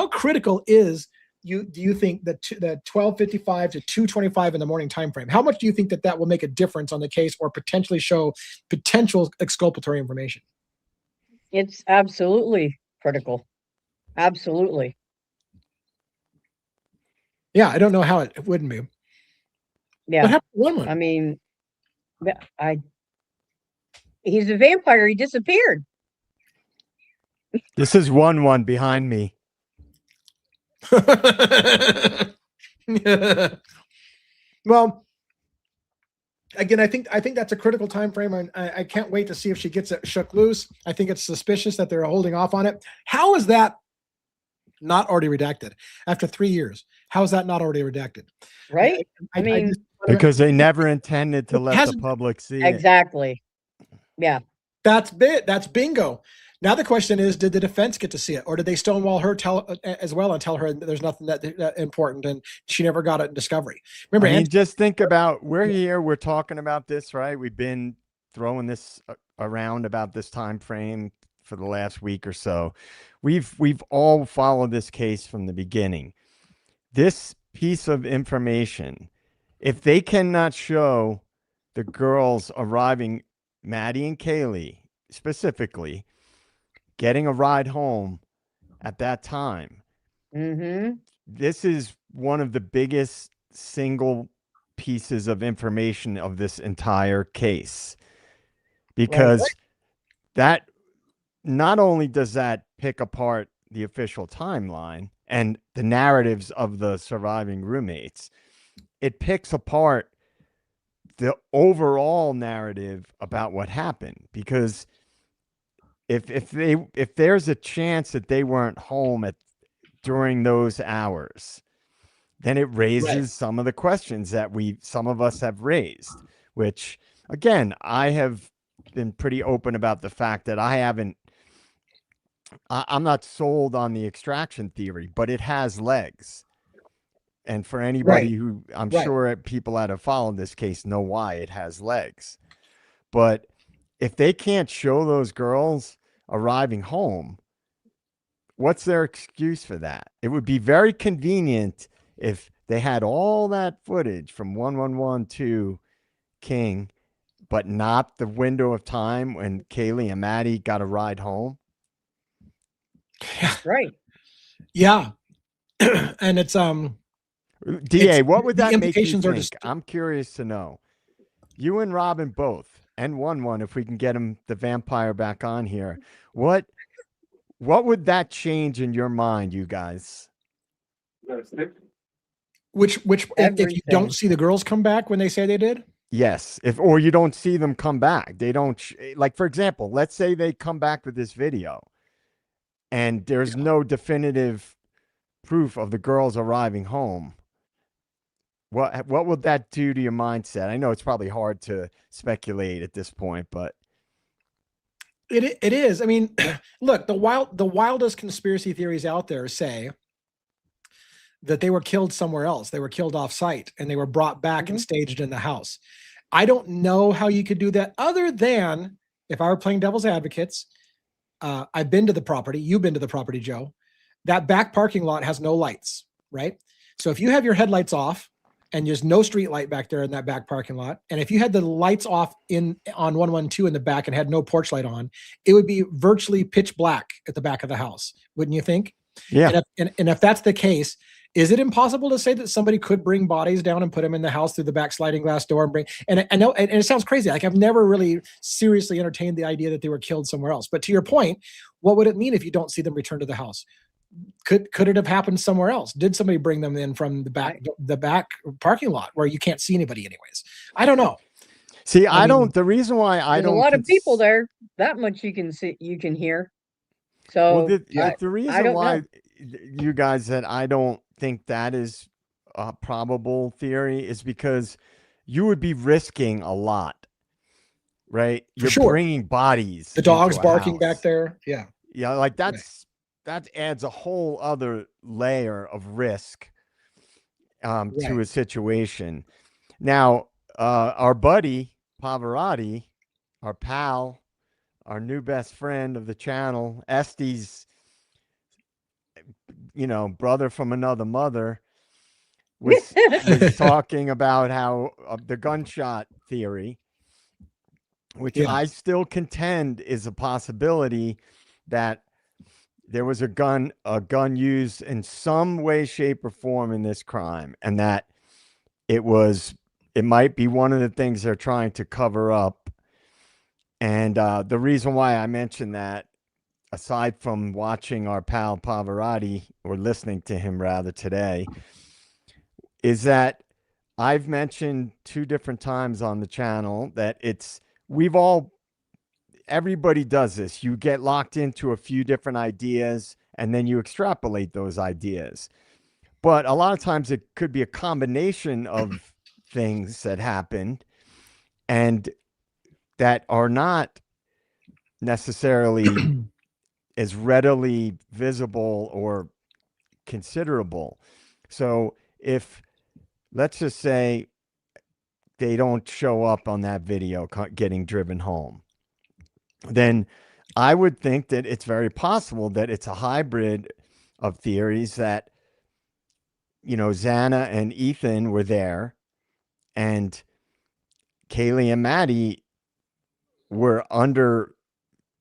critical do you think that the 12:55 to 2:25 in the morning time frame? How much do you think that will make a difference on the case or potentially show potential exculpatory information? It's absolutely critical. Absolutely. Yeah, I don't know how it wouldn't be. Yeah. What happened to one? I mean, he's a vampire. He disappeared. This is 1-1 behind me. Well, again, I think that's a critical time frame, and I can't wait to see if she gets it shook loose. I think it's suspicious that they're holding off on it. How is that not already redacted after 3 years? How is that not already redacted? Right? I mean, because they never intended to let the public see it. Exactly. Yeah. That's bingo. Now the question is, did the defense get to see it, or did they stonewall her as well and tell her there's nothing that important and she never got it in discovery? Remember, I mean, just think about, we're here, we're talking about this, right? We've been throwing this around about this time frame for the last week or so. We've all followed this case from the beginning. This piece of information, if they cannot show the girls arriving, Maddie and Kaylee specifically, getting a ride home at that time, this is one of the biggest single pieces of information of this entire case, because that not only does that pick apart the official timeline and the narratives of the surviving roommates, it picks apart the overall narrative about what happened. Because if there's a chance that they weren't home during those hours, then it raises some of the questions that some of us have raised, which again, I have been pretty open about the fact that I'm not sold on the extraction theory, but it has legs. And for anybody who, I'm sure people that have followed this case know why it has legs. But if they can't show those girls arriving home, what's their excuse for that? It would be very convenient if they had all that footage from 111 King, but not the window of time when Kaylee and Maddie got a ride home. Right. Yeah. And it's DA, it's, what would the that make you implications are think? just I'm curious to know. You and Robin both, and one if we can get him the vampire back on here. What would that change in your mind, you guys? which if you Everything. don't see the girls come back when they say they did. Yes, or you don't see them come back. They don't like, for example, let's say they come back with this video and there's no definitive proof of the girls arriving home. What would that do to your mindset? I know it's probably hard to speculate at this point, but It is. I mean, look, the wildest conspiracy theories out there say that they were killed somewhere else. They were killed off site and they were brought back and staged in the house. I don't know how you could do that other than if I were playing devil's advocates. I've been to the property. You've been to the property, Joe. That back parking lot has no lights, right? So if you have your headlights off and there's no street light back there in that back parking lot, and if you had the lights off on 112 in the back and had no porch light on, it would be virtually pitch black at the back of the house, wouldn't you think? yeah. And if that's the case, is it impossible to say that somebody could bring bodies down and put them in the house through the back sliding glass door and bring? And I know, and it sounds crazy. Like I've never really seriously entertained the idea that they were killed somewhere else. But to your point, what would it mean if you don't see them return to the house? Could it have happened somewhere else? Did somebody bring them in from the back parking lot where you can't see anybody anyways? I don't know. See, I mean, don't. The reason why I There's don't. a lot of people there. That much you can see, you can hear. So Well, the reason don't why know. you guys said I don't think that is a probable theory is because you would be risking a lot, right? You're sure. bringing bodies. The dog's into a barking house. back there. Yeah. Yeah, like that adds a whole other layer of risk to a situation. Now, our buddy Pavarotti, our pal, our new best friend of the channel, Este's, brother from another mother, was talking about how the gunshot theory, which I still contend is a possibility, that there was a gun used in some way, shape, or form in this crime, and that it might be one of the things they're trying to cover up. And the reason why I mentioned that, aside from watching our pal Pavarotti, or listening to him rather today, is that I've mentioned 2 different times on the channel that everybody does this. You get locked into a few different ideas and then you extrapolate those ideas. But a lot of times it could be a combination of things that happened and that are not necessarily as readily visible or considerable. So if, let's just say, they don't show up on that video getting driven home, then I would think that it's very possible that it's a hybrid of theories that, Xana and Ethan were there and Kaylee and Maddie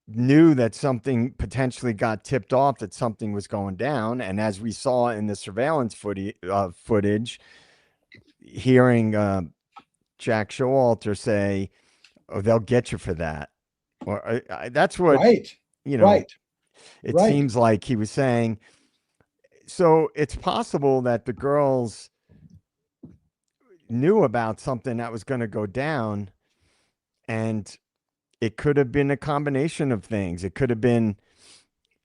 knew that something potentially got tipped off, that something was going down. And as we saw in the surveillance footage, hearing Jack Showalter say, "Oh, they'll get you for that." Or that's what, it seems like he was saying. So it's possible that the girls knew about something that was going to go down, and it could have been a combination of things. It could have been,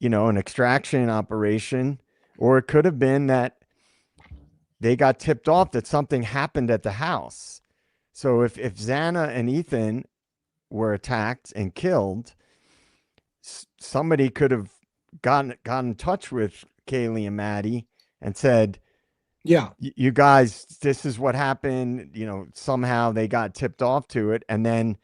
an extraction operation, or it could have been that they got tipped off that something happened at the house. So if Xana and Ethan were attacked and killed, somebody could have gotten in touch with Kaylee and Maddie and said, "Yeah, you guys, this is what happened." Somehow they got tipped off to it, and then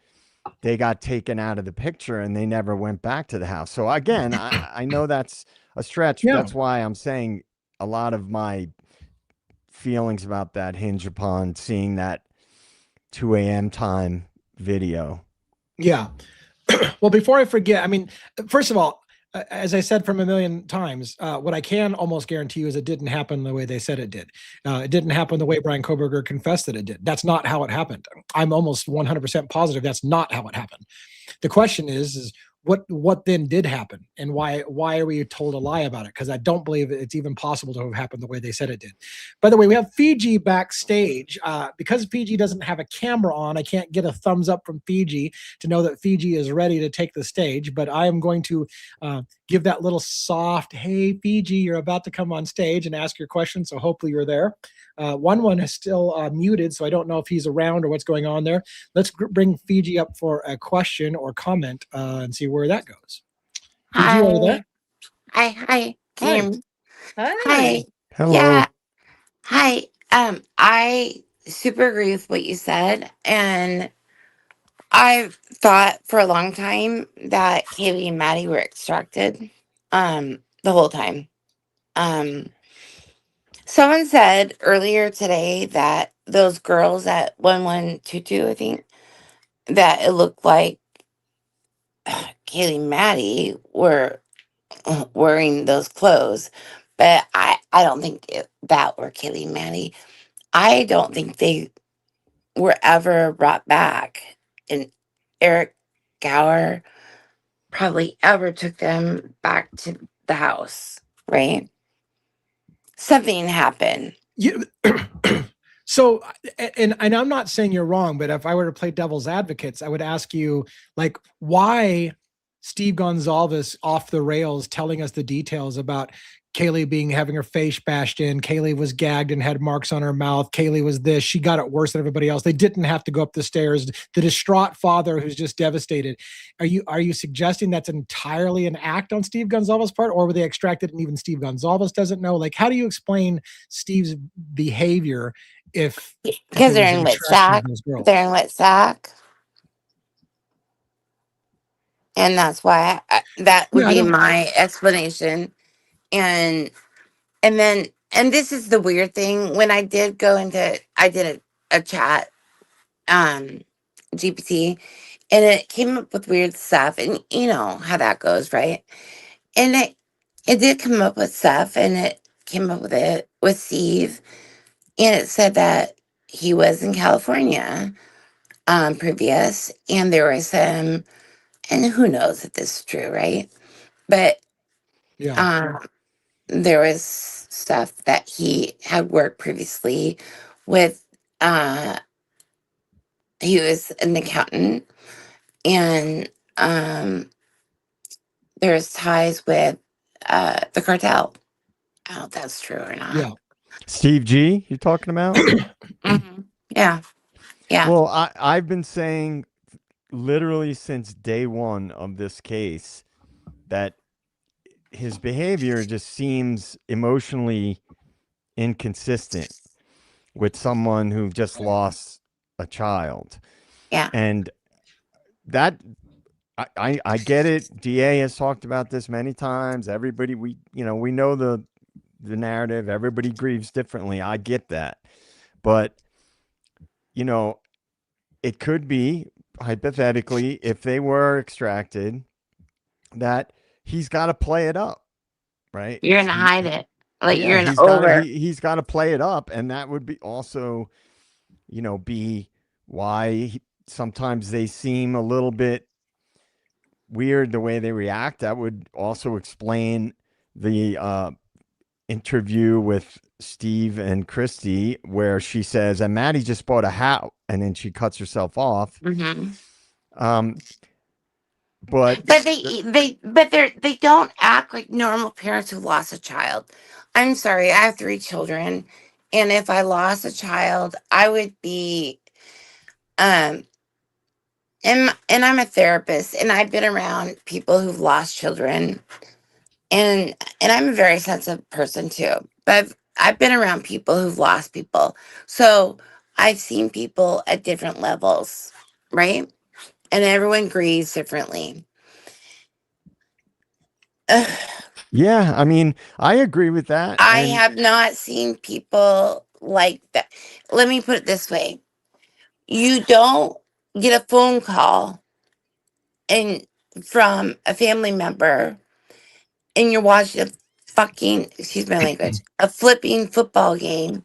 they got taken out of the picture and they never went back to the house. So again, I know that's a stretch. Yeah. That's why I'm saying a lot of my feelings about that hinge upon seeing that 2 a.m. time video. Yeah. Well, before I forget, I mean, first of all, as I said from a million times, what I can almost guarantee you is it didn't happen the way they said it did. It didn't happen the way Brian Koberger confessed that it did. That's not how it happened. I'm almost 100% positive that's not how it happened. The question is what then did happen, and why are we told a lie about it? Because I don't believe it's even possible to have happened the way they said it did. By the way, we have Fiji backstage. Because Fiji doesn't have a camera on, I can't get a thumbs up from Fiji to know that Fiji is ready to take the stage. But I am going to give that little soft, "Hey Fiji, you're about to come on stage and ask your question." So hopefully you're there. One is still muted, so I don't know if he's around or what's going on there. Let's bring Fiji up for a question or comment and see where that goes. Fiji, are you there? Hi, Kim. Hi. Hi. Hello. Yeah. Hi. I super agree with what you said, and I've thought for a long time that Kaylee and Maddie were extracted. The whole time. Someone said earlier today that those girls at 1122, I think, that it looked like Kaylee and Maddie were wearing those clothes, but I don't think that were Kaylee and Maddie. I don't think they were ever brought back, and Eric Gower probably ever took them back to the house, right? Something happened. Yeah. So, and I'm not saying you're wrong, but if I were to play devil's advocates, I would ask you, like, why Steve Gonzalez off the rails telling us the details about Kaylee having her face bashed in. Kaylee was gagged and had marks on her mouth. Kaylee was this. She got it worse than everybody else. They didn't have to go up the stairs. The distraught father who's just devastated. Are you suggesting that's entirely an act on Steve Gonzalez's part, or were they extracted and even Steve Gonzalez doesn't know? Like, how do you explain Steve's behavior if Because it they're was in an wet attraction sack. of those girls? They're in wet sack. And that's why that would Yeah, I be don't. my explanation. And and this is the weird thing. When I did go into, I did a chat, GPT, and it came up with weird stuff. And you know how that goes, right? And it did come up with stuff, and it came up with it with Steve. And it said that he was in California previous, and there was some, and who knows if this is true, right? But Yeah. there was stuff that he had worked previously with. He was an accountant, and there's ties with the cartel. I don't know if that's true or not. Yeah. Steve G, you talking about? Mm-hmm. Yeah. Yeah. Well, I've been saying literally since day one of this case that his behavior just seems emotionally inconsistent with someone who just lost a child. Yeah. And that I get it. DA has talked about this many times. Everybody, we know the narrative. Everybody grieves differently. I get that. But it could be hypothetically, if they were extracted, that he's got to play it up, right? You're gonna hide it. Like Yeah, you're gonna he's got to play it up, and that would be also, be why sometimes they seem a little bit weird the way they react. That would also explain the interview with Steve and Christy where she says, "And Maddie just bought a house," and then she cuts herself off. Mm-hmm. But they don't act like normal parents who lost a child. I'm sorry, I have 3 children, and if I lost a child, I would be um and I'm a therapist, and I've been around people who've lost children, and I'm a very sensitive person too. But I've been around people who've lost people. So I've seen people at different levels, right? and everyone grieves differently. Ugh, Yeah, I mean, I agree with that. I And have not seen people like that. Let me put it this way. You don't get a phone call and from a family member and you're watching a fucking, excuse my language, a flipping football game,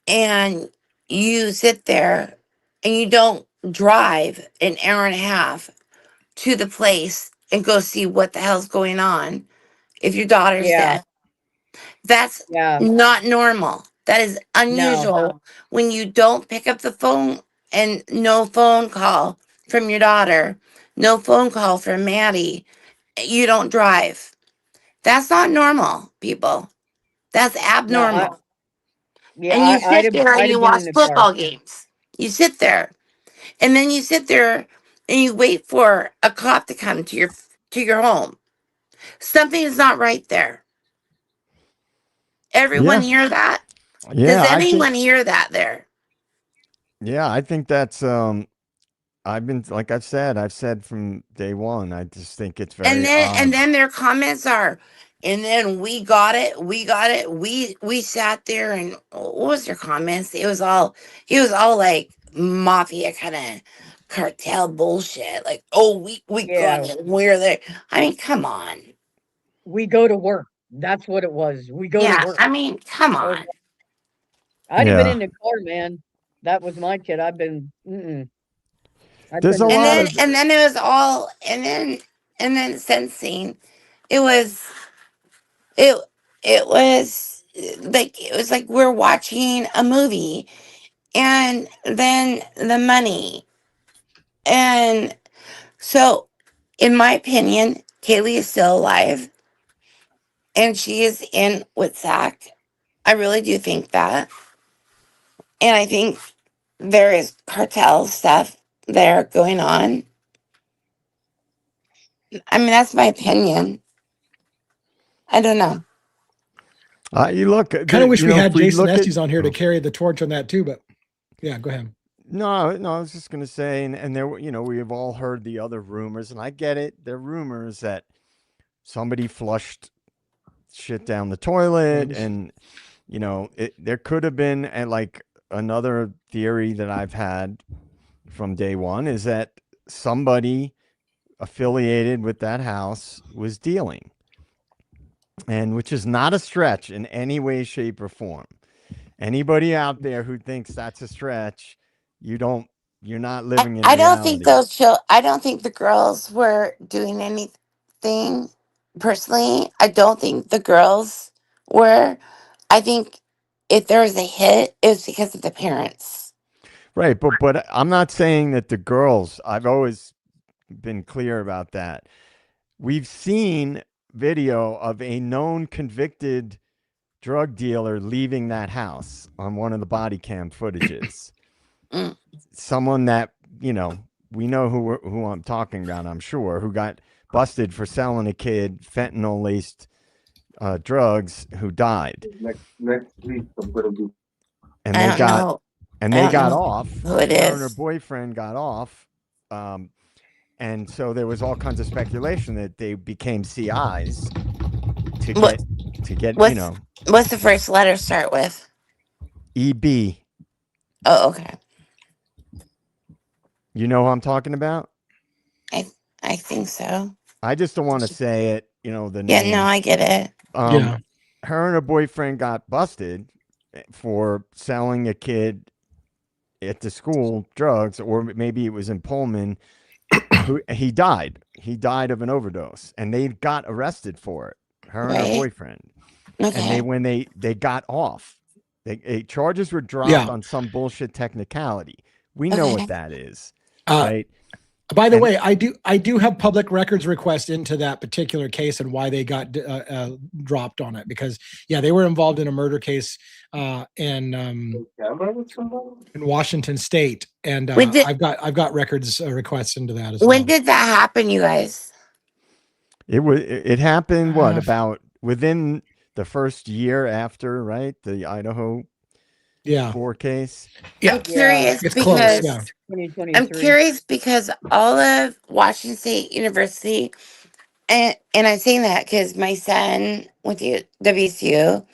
and you sit there and you don't drive an hour and a half to the place and go see what the hell's going on if your daughter's Yeah, dead. That's yeah, not normal. That is no, unusual when you don't pick up the phone and no phone call from your daughter, no phone call from Maddie. You don't drive. That's not normal, people. That's no, abnormal. yeah, And you sit there and I'd you have been watch in the car. football games. You sit there and then you sit there and you wait for a cop to come to your home. Something is not right there. Everyone yeah, hear that? Does yeah, I think, anyone hear that there? yeah, I think that's, I've been, like I've said from day one, I just think it's very And odd. then their comments are, and then we sat there and what was their comments? It was all like mafia kind of cartel bullshit. Like, oh, we got Yeah, it. We're there. I mean, come on. we go to work. That's what it was. We go to Yeah, work. I mean, come I was, on. I'd have been Yeah. in the car, man. That was my kid. I'd There's been a in the And lot then car. of, and then it was all and then sensing it was it it was like we're watching a movie, and then the money. And so, in my opinion, Kaylee is still alive and she is in with Zach. I really do think that. And I think there is cartel stuff there going on. I mean, that's my opinion. I don't know. you look, Kind of wish we if had we Jason look at, Estes on here to oh, carry the torch on that too, but yeah, go ahead. no, no, I was just going to say, and there, we have all heard the other rumors, and I get it. They're rumors that somebody flushed shit down the toilet, Drugs. and there could have been, and like another theory that I've had from day one is that somebody affiliated with that house was dealing, and which is not a stretch in any way, shape, or form. Anybody out there who thinks that's a stretch, you don't, you're not I, living in I don't think reality. I don't think the girls were doing anything personally. I don't think the girls were. I think if there was a hit, it was because of the parents. Right, but I'm not saying that the girls. I've always been clear about that. We've seen video of a known convicted drug dealer leaving that house on one of the body cam footages. Mm. Someone that, we know who I'm talking about, I'm sure, who got busted for selling a kid fentanyl laced drugs, who died. Next week, I'm gonna do. And I they don't got know. and I they don't got know off. who it Her and her is. boyfriend got off. And so there was all kinds of speculation that they became CIs to What get to get, what's what's the first letter start with? EB. Oh, okay. You know who I'm talking about? I I think so. I just don't want to say it, the Yeah, no, name. I get it. Um, Yeah. Her and her boyfriend got busted for selling a kid at the school drugs, or maybe it was in Pullman. Who he died. He died of an overdose, and they got arrested for it. Her and her Right? boyfriend, and Okay. when they got off, charges were dropped Yeah. on some bullshit technicality. We know what Okay. that is, Uh, right? by the And way, I do have public records request into that particular case and why they got dropped on it, because yeah, they were involved in a murder case in Washington State, and When did I've got records requests into that as when well. did that happen, you guys? it happened, what, Uh, about within the first year after, right? The Idaho Yeah. 4 case. Yeah. I'm curious It's close. because Yeah. 2023. I'm curious because all of Washington State University, and I'm saying that because my son went to WSU,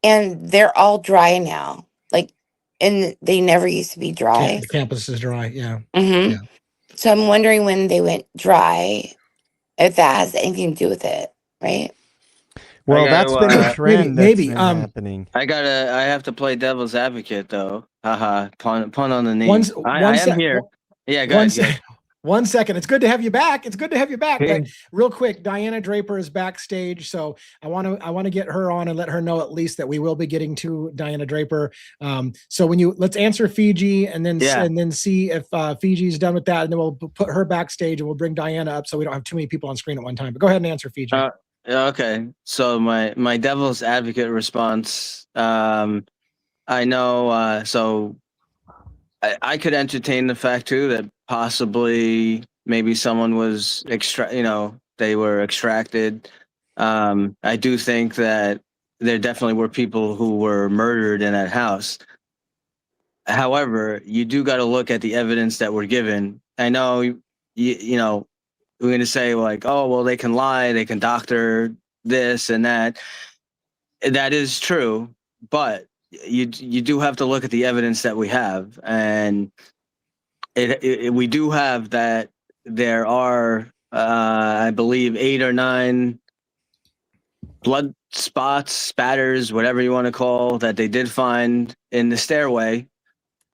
and they're all dry now. Like, and they never used to be dry. The campus is dry. Yeah. hmm Yeah. So I'm wondering when they went dry, if that has anything to do with it, right? Well, gotta, that's been a trend that's maybe. been happening. I have to play devil's advocate though. Haha, pun on the knee. One I am sec- here. Yeah, go One, ahead. se- 1 second. It's good to have you back. It's good to have you back. Good. But real quick, Diana Draper is backstage, so I want to get her on and let her know at least that we will be getting to Diana Draper. So let's answer Fiji and then Yeah. see if Fiji's done with that, and then we'll put her backstage and we'll bring Diana up so we don't have too many people on screen at one time. But go ahead and answer Fiji. Okay. So my devil's advocate response. I know. So I could entertain the fact too that possibly maybe someone was they were extracted. I do think that there definitely were people who were murdered in that house. However, you do got to look at the evidence that we're given. I know you know we're going to say like, oh well, they can lie, they can doctor this and that. That is true, but you do have to look at the evidence that we have, and we do have that there are I believe 8 or 9 blood spots, spatters, whatever you want to call that they did find in the stairway.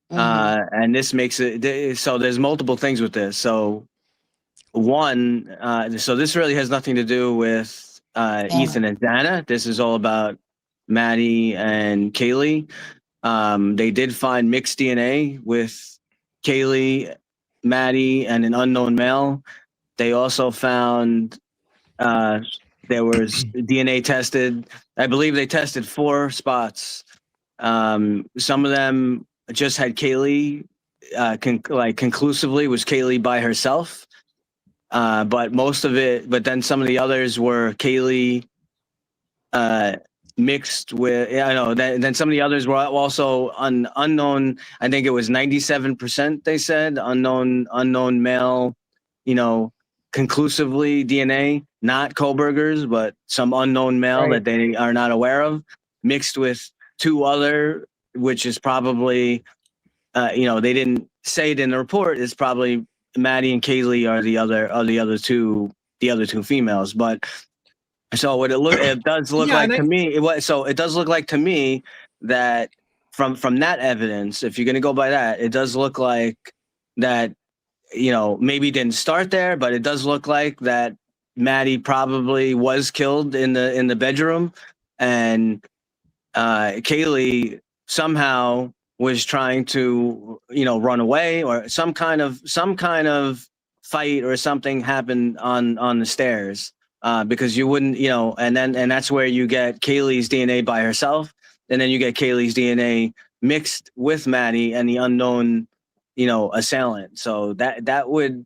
And this makes it so there's multiple things with this. So one, so this really has nothing to do with Ethan and Dana. This is all about Maddie and Kaylee. They did find mixed DNA with Kaylee, Maddie, and an unknown male. They also found there was DNA tested. I believe they tested 4 spots. Some of them just had Kaylee, conclusively was Kaylee by herself. But most of it, but then some of the others were Kaylee mixed with, then some of the others were also unknown. I think it was 97%, they said, unknown male, conclusively DNA, not Kohlberger's, but some unknown male that they are not aware of, mixed with 2 other, which is probably, they didn't say it in the report. It's probably Maddie and Kaylee are the other two females. But so it does look like to me. It does look like to me that from that evidence, if you're going to go by that, it does look like that. Maybe didn't start there, but it does look like that Maddie probably was killed in the bedroom, and Kaylee somehow was trying to run away, or some kind of fight or something happened on the stairs, because you wouldn't and that's where you get Kaylee's DNA by herself, and then you get Kaylee's DNA mixed with Maddie and the unknown assailant. So that would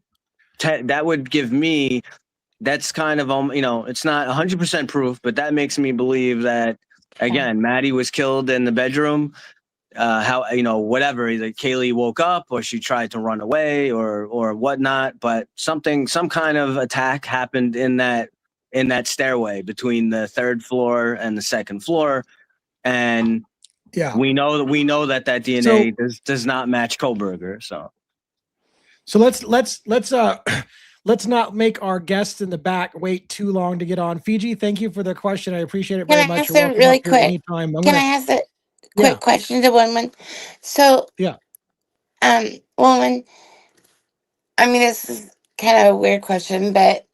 give me, that's kind of it's not 100% proof, but that makes me believe that again Maddie was killed in the bedroom. Whatever, either Kaylee woke up or she tried to run away or whatnot, but some kind of attack happened in that stairway between the 3rd floor and the 2nd floor, and we know that DNA does not match Kohlberger. So let's not make our guests in the back wait too long to get on. Fiji, thank you for the question. I appreciate it very much. Can I ask it really quick? Anytime. Can I ask a quick question to Woman? So Woman, I mean, this is kind of a weird question, but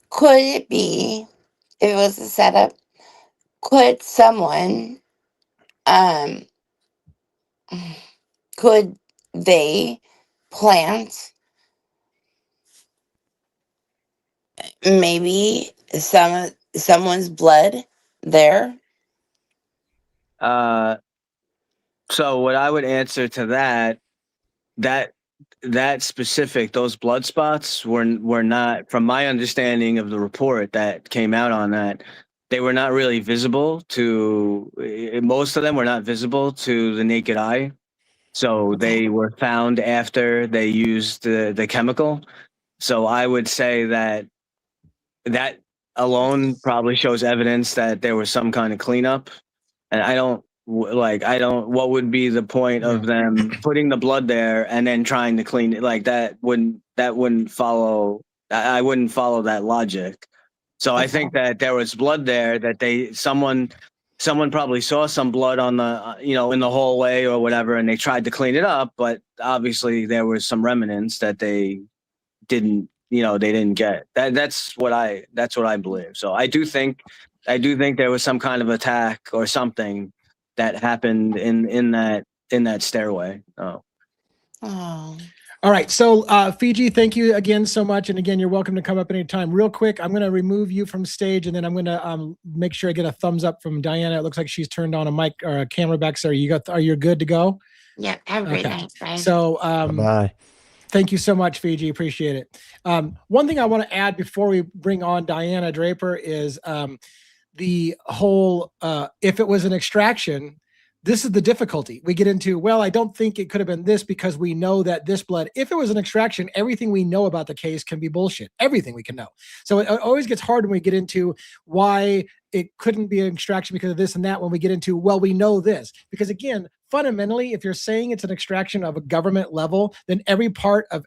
could it be, if it was a setup, could someone, could they plant maybe someone's blood there? So what I would answer to that specific, those blood spots were not, from my understanding of the report that came out on that, they were not really visible to most of them were not visible to the naked eye. So they were found after they used the chemical. So I would say that that alone probably shows evidence that there was some kind of cleanup. And I don't, what would be the point of them putting the blood there and then trying to clean it? Like that wouldn't follow. I wouldn't follow that logic. So I think that there was blood there that someone probably saw some blood on the, in the hallway or whatever, and they tried to clean it up, but obviously there was some remnants that they didn't, they didn't get. That's what I believe. So I do think there was some kind of attack or something that happened in that stairway. Oh. All right. So, Fiji, thank you again so much. And again, you're welcome to come up anytime. Real quick, I'm going to remove you from stage, and then I'm going to make sure I get a thumbs up from Diana. It looks like she's turned on a mic or a camera back. So are you good to go? Yeah. Have a great night, guys. So, Bye. thank you so much, Fiji. Appreciate it. One thing I want to add before we bring on Diana Draper is the whole, if it was an extraction, this is the difficulty we get into. Well, I don't think it could have been this because we know that this blood, if it was an extraction, everything we know about the case can be bullshit. Everything we can know. So it always gets hard when we get into why it couldn't be an extraction because of this and that, when we get into, well, we know this. Because again, fundamentally, if you're saying it's an extraction of a government level, then every part of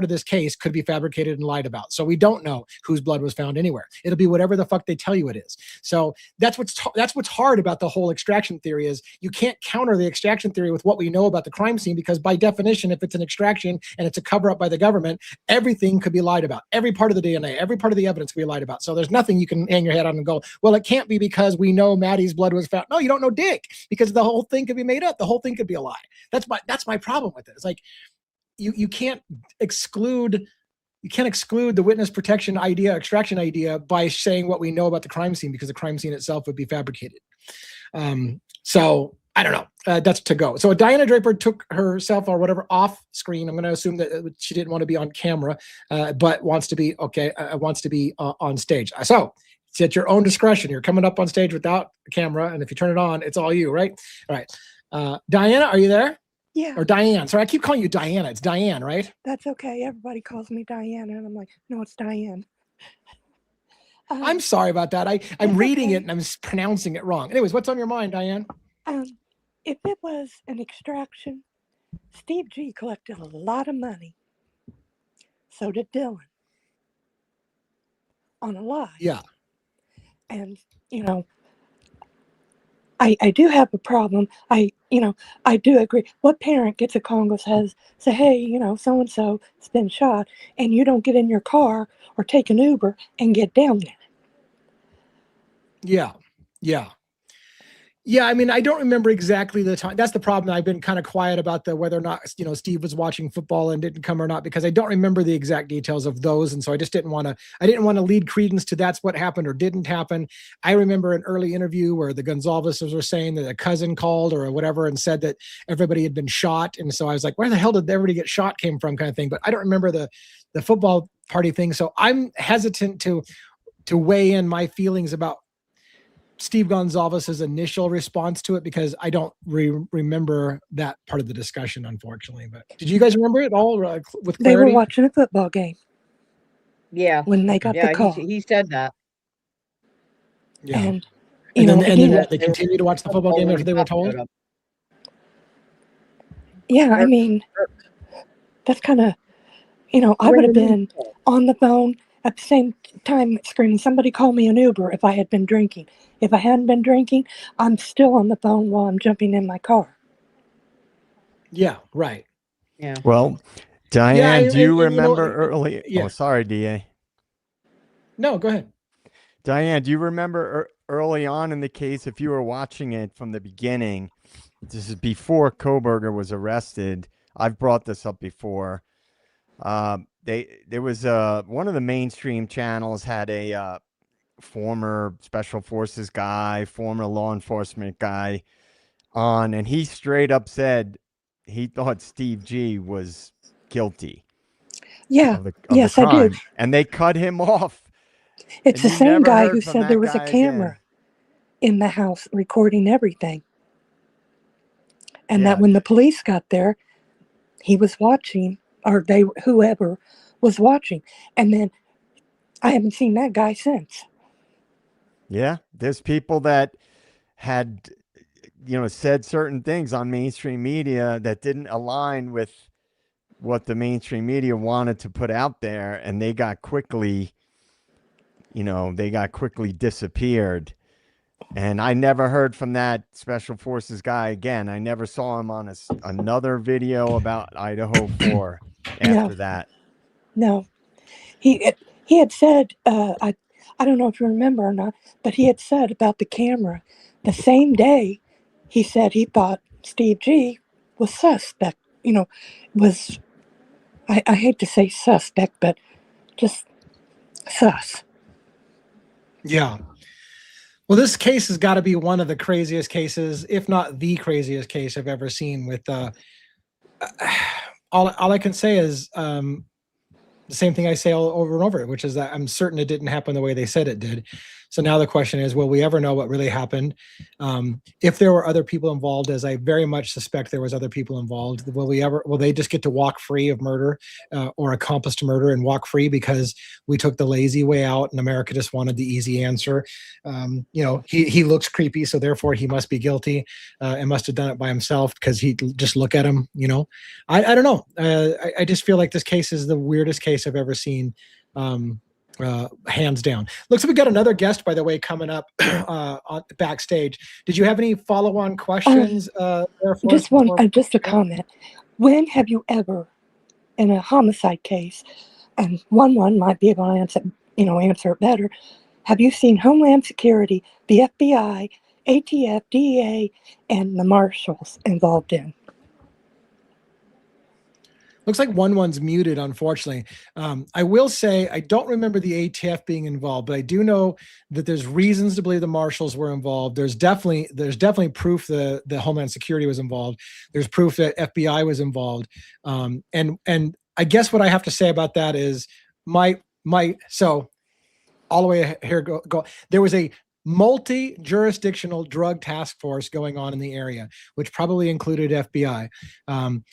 this case could be fabricated and lied about. So we don't know whose blood was found anywhere. It'll be whatever the fuck they tell you it is. So that's what's hard about the whole extraction theory is you can't counter the extraction theory with what we know about the crime scene, because by definition, if it's an extraction and it's a cover up by the government, everything could be lied about. Every part of the DNA, every part of the evidence could be lied about. So there's nothing you can hang your head on and go, well, it can't be because we know Maddie's blood was found. No, you don't know dick, because the whole thing could be made up. The whole thing could be a lie. That's my problem with it. It's like you can't exclude the witness protection idea, extraction idea, by saying what we know about the crime scene, because the crime scene itself would be fabricated. So I don't know. That's to go. So Diana Draper took herself or whatever off screen. I'm going to assume that she didn't want to be on camera, but wants to be on stage. So it's at your own discretion. You're coming up on stage without a camera, and if you turn it on, it's all you, right? All right. Diana, are you there? Yeah. Or Diane. Sorry, I keep calling you Diana. It's Diane, right? That's okay. Everybody calls me Diana, and I'm like, no, it's Diane. I'm sorry about that. I'm reading it and I'm pronouncing it wrong. Anyways, what's on your mind, Diane? If it was an extraction, Steve G collected a lot of money. So did Dylan. On a lie. Yeah. And, I do have a problem. I do agree. What parent gets a call and says, hey, so-and-so has been shot, and you don't get in your car or take an Uber and get down there? Yeah. Yeah, I mean, I don't remember exactly the time. That's the problem. I've been kind of quiet about whether or not, Steve was watching football and didn't come or not, because I don't remember the exact details of those. And so I just didn't want to lead credence to that's what happened or didn't happen. I remember an early interview where the Gonzalez's were saying that a cousin called or whatever and said that everybody had been shot. And so I was like, where the hell did everybody get shot came from, kind of thing. But I don't remember the football party thing. So I'm hesitant to weigh in my feelings about Steve Gonzalez's initial response to it, because I don't remember that part of the discussion, unfortunately. But did you guys remember it all with clarity? They were watching a football game. Yeah. When they got the call. He said that. Yeah. And then again, they continued to watch the football game after they were told? Yeah, I mean, that's kind of, I would have been on the phone at the same time screaming, somebody call me an Uber if I had been drinking. If I hadn't been drinking, I'm still on the phone while I'm jumping in my car. Yeah, right. Yeah. Well, Diane, do you remember early? Yeah. Oh, sorry, DA. No, go ahead. Diane, do you remember early on in the case, if you were watching it from the beginning, this is before Koberger was arrested. I've brought this up before. There was one of the mainstream channels had a former special forces guy, former law enforcement guy on, and he straight up said he thought Steve G was guilty. Yeah. Of the yes, crime. I did. And they cut him off It's And the you same never guy heard who from said there that was a guy camera again. in the house recording everything. And that Yeah. when the police got there, he was watching, or whoever was watching. And then I haven't seen that guy since. Yeah. There's people that had, said certain things on mainstream media that didn't align with what the mainstream media wanted to put out there. And they got quickly disappeared. And I never heard from that special forces guy again. I never saw him on another video about Idaho 4 No, after that. no. He had said, I don't know if you remember or not, but he had said about the camera the same day. He said he thought Steve G was suspect. Was I hate to say suspect, but just sus. Yeah. Well, this case has got to be one of the craziest cases, if not the craziest case I've ever seen. With all I can say is the same thing I say all over and over, which is that I'm certain it didn't happen the way they said it did. So now the question is, will we ever know what really happened? If there were other people involved, as I very much suspect there was other people involved, will they just get to walk free of murder or accomplice murder and walk free because we took the lazy way out and America just wanted the easy answer? He looks creepy, so therefore he must be guilty and must have done it by himself because he just look at him. I don't know. I just feel like this case is the weirdest case I've ever seen. Hands down. Looks like we got another guest, by the way, coming up on backstage. Did you have any follow-on questions? Just a comment. When have you ever, in a homicide case, and one might be able to answer it better, have you seen Homeland Security, the FBI, ATF, DEA, and the marshals involved in? Looks like one's muted, unfortunately. I will say I don't remember the ATF being involved, but I do know that there's reasons to believe the marshals were involved. There's definitely proof that the Homeland Security was involved. There's proof that FBI was involved. And I guess what I have to say about that is so all the way here go. There was a multi-jurisdictional drug task force going on in the area, which probably included FBI.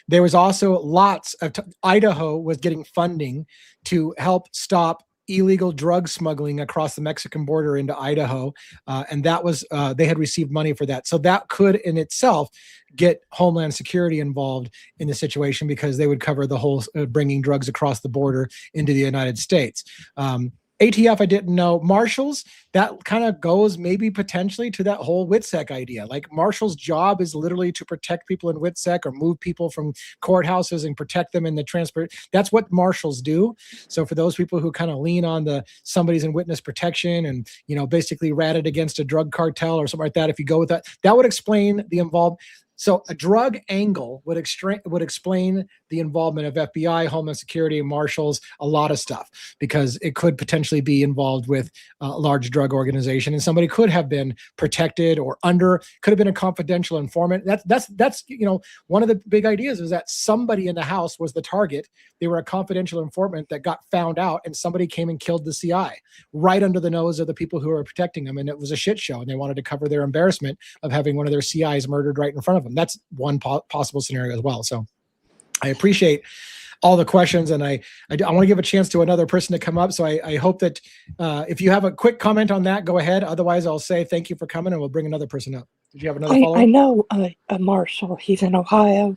There was also lots of Idaho was getting funding to help stop illegal drug smuggling across the Mexican border into Idaho, and that was they had received money for that. So that could in itself get Homeland Security involved in the situation because they would cover the whole bringing drugs across the border into the United States. ATF, I didn't know. Marshals, that kind of goes maybe potentially to that whole WITSEC idea. Like Marshals' job is literally to protect people in WITSEC or move people from courthouses and protect them in the transport. That's what Marshals do. So for those people who kind of lean on somebody's in witness protection and, basically ratted against a drug cartel or something like that, if you go with that, that would explain the involved. So a drug angle would explain the involvement of FBI, Homeland Security, and Marshals, a lot of stuff, because it could potentially be involved with a large drug organization, and somebody could have been protected or could have been a confidential informant. That's one of the big ideas is that somebody in the house was the target. They were a confidential informant that got found out, and somebody came and killed the CI right under the nose of the people who were protecting them, and it was a shit show, and they wanted to cover their embarrassment of having one of their CIs murdered right in front of them. That's one possible scenario as well. So I appreciate all the questions, and I want to give a chance to another person to come up. So I hope that if you have a quick comment on that, go ahead. Otherwise, I'll say thank you for coming, and we'll bring another person up. Did you have another follow-up? I know a marshal. He's in Ohio,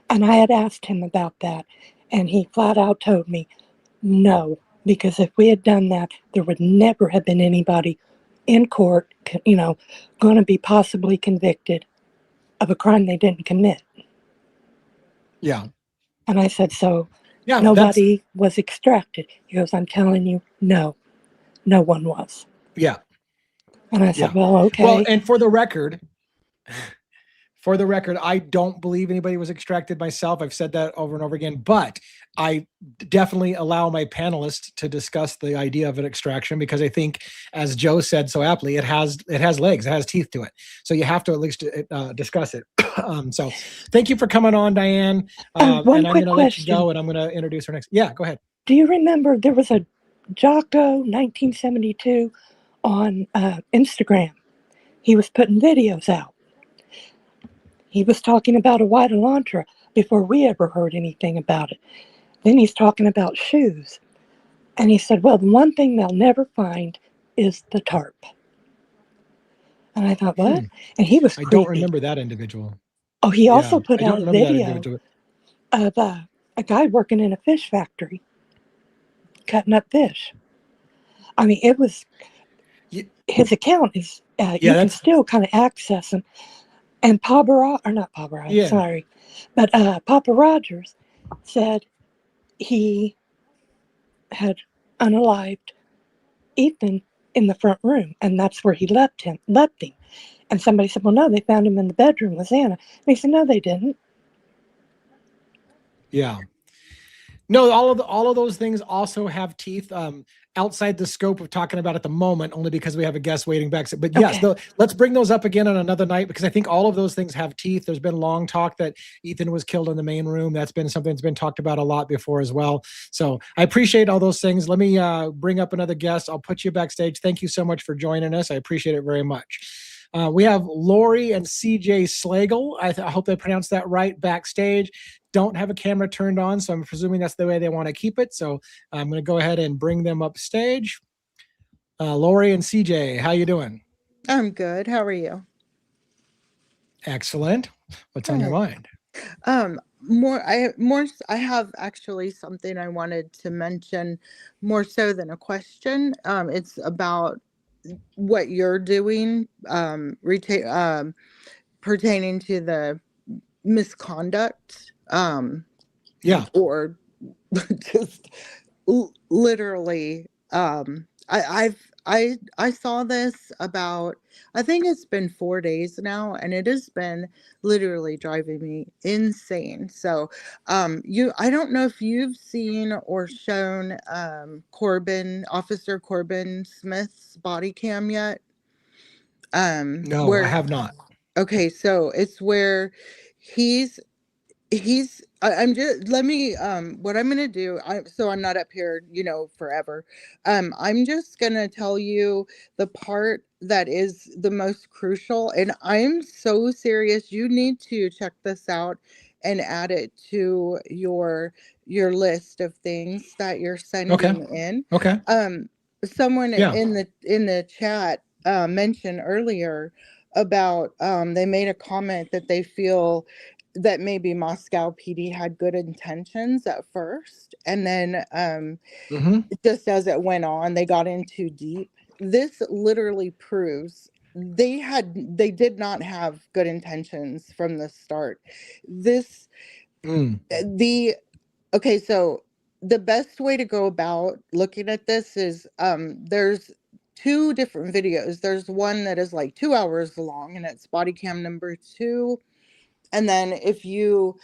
and I had asked him about that, and he flat out told me no, because if we had done that, there would never have been anybody in court, going to be possibly convicted of a crime they didn't commit. Yeah. And I said, so yeah, nobody was extracted. He goes, I'm telling you, no one was. Yeah. And I said, well, okay. Well, and for the record, I don't believe anybody was extracted myself. I've said that over and over again, but I definitely allow my panelists to discuss the idea of an extraction, because I think, as Joe said so aptly, it has legs, it has teeth to it. So you have to at least discuss it. So thank you for coming on, Diane. And I'm going to let you go, and I'm going to introduce her next. Yeah, go ahead. Do you remember there was a Jocko 1972 on Instagram. He was putting videos out. He was talking about a white Elantra before we ever heard anything about it. Then he's talking about shoes. And he said, well, the one thing they'll never find is the tarp. And I thought, what? And he was creepy. I don't remember that individual. Oh, he also put out a video of a guy working in a fish factory, cutting up fish. I mean, it was, his account is, you can still kind of access him. And Papa Rogers said he had unalived Ethan in the front room, and that's where he left him. And somebody said, well, no, they found him in the bedroom with Anna. And he said, no, they didn't. Yeah. No, all of those things also have teeth outside the scope of talking about at the moment, only because we have a guest waiting back. But yes, let's bring those up again on another night, because I think all of those things have teeth. There's been long talk that Ethan was killed in the main room. That's been something that's been talked about a lot before as well. So I appreciate all those things. Let me bring up another guest. I'll put you backstage. Thank you so much for joining us. I appreciate it very much. We have Lori and CJ Slagle. I hope I pronounced that right, backstage. Don't have a camera turned on, so I'm presuming that's the way they want to keep it. So I'm going to go ahead and bring them up stage. Lori and CJ, how you doing? I'm good. How are you? Excellent. What's on your mind? I have actually something I wanted to mention, more so than a question. It's about what you're doing, pertaining to the misconduct. Or just literally, I saw this about, I think it's been 4 days now, and it has been literally driving me insane. So, I don't know if you've seen or shown Officer Corbin Smith's body cam yet. No, I have not. Okay, so it's where I'm just, let me, what I'm going to do, so I'm not up here, forever. I'm just going to tell you the part that is the most crucial, and I'm so serious. You need to check this out and add it to your list of things that you're sending in. Okay. Someone in the chat mentioned earlier about, they made a comment that they feel that maybe Moscow PD had good intentions at first, and then just as it went on, they got in too deep. This literally proves they did not have good intentions from the start. Okay, so the best way to go about looking at this is, there's 2 different videos. There's one that is like 2 hours long, and it's body cam number 2. And then if you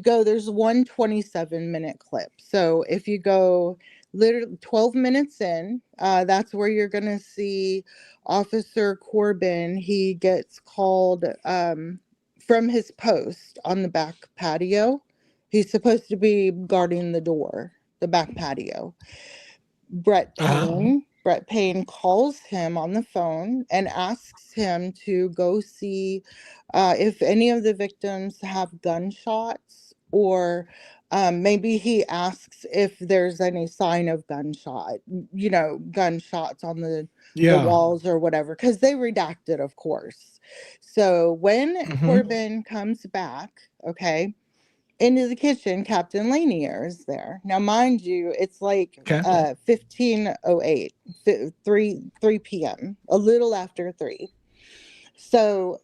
go, there's one 27-minute clip. So if you go literally 12 minutes in, that's where you're going to see Officer Corbin. He gets called from his post on the back patio. He's supposed to be guarding the back patio. Brett Payne calls him on the phone and asks him to go see if any of the victims have gunshots, or maybe he asks if there's any sign of gunshots on the walls or whatever, because they redacted, of course. So when Corbin comes back, into the kitchen, Captain Lanier is there. Now, mind you, it's like 15:08, 3 p.m., a little after 3. So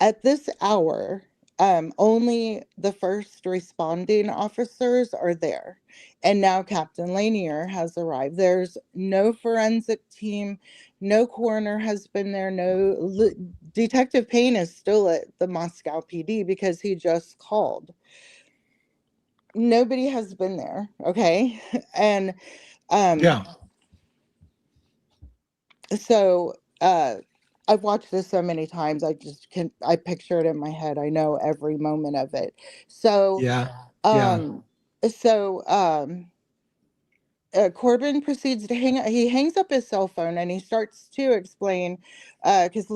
at this hour, only the first responding officers are there. And now Captain Lanier has arrived. There's no forensic team. No coroner has been there. Detective Payne is still at the Moscow PD because he just called. Nobody has been there. Okay. And, so, I've watched this so many times. I picture it in my head. I know every moment of it. So, Corbin proceeds to he hangs up his cell phone and he starts to explain, because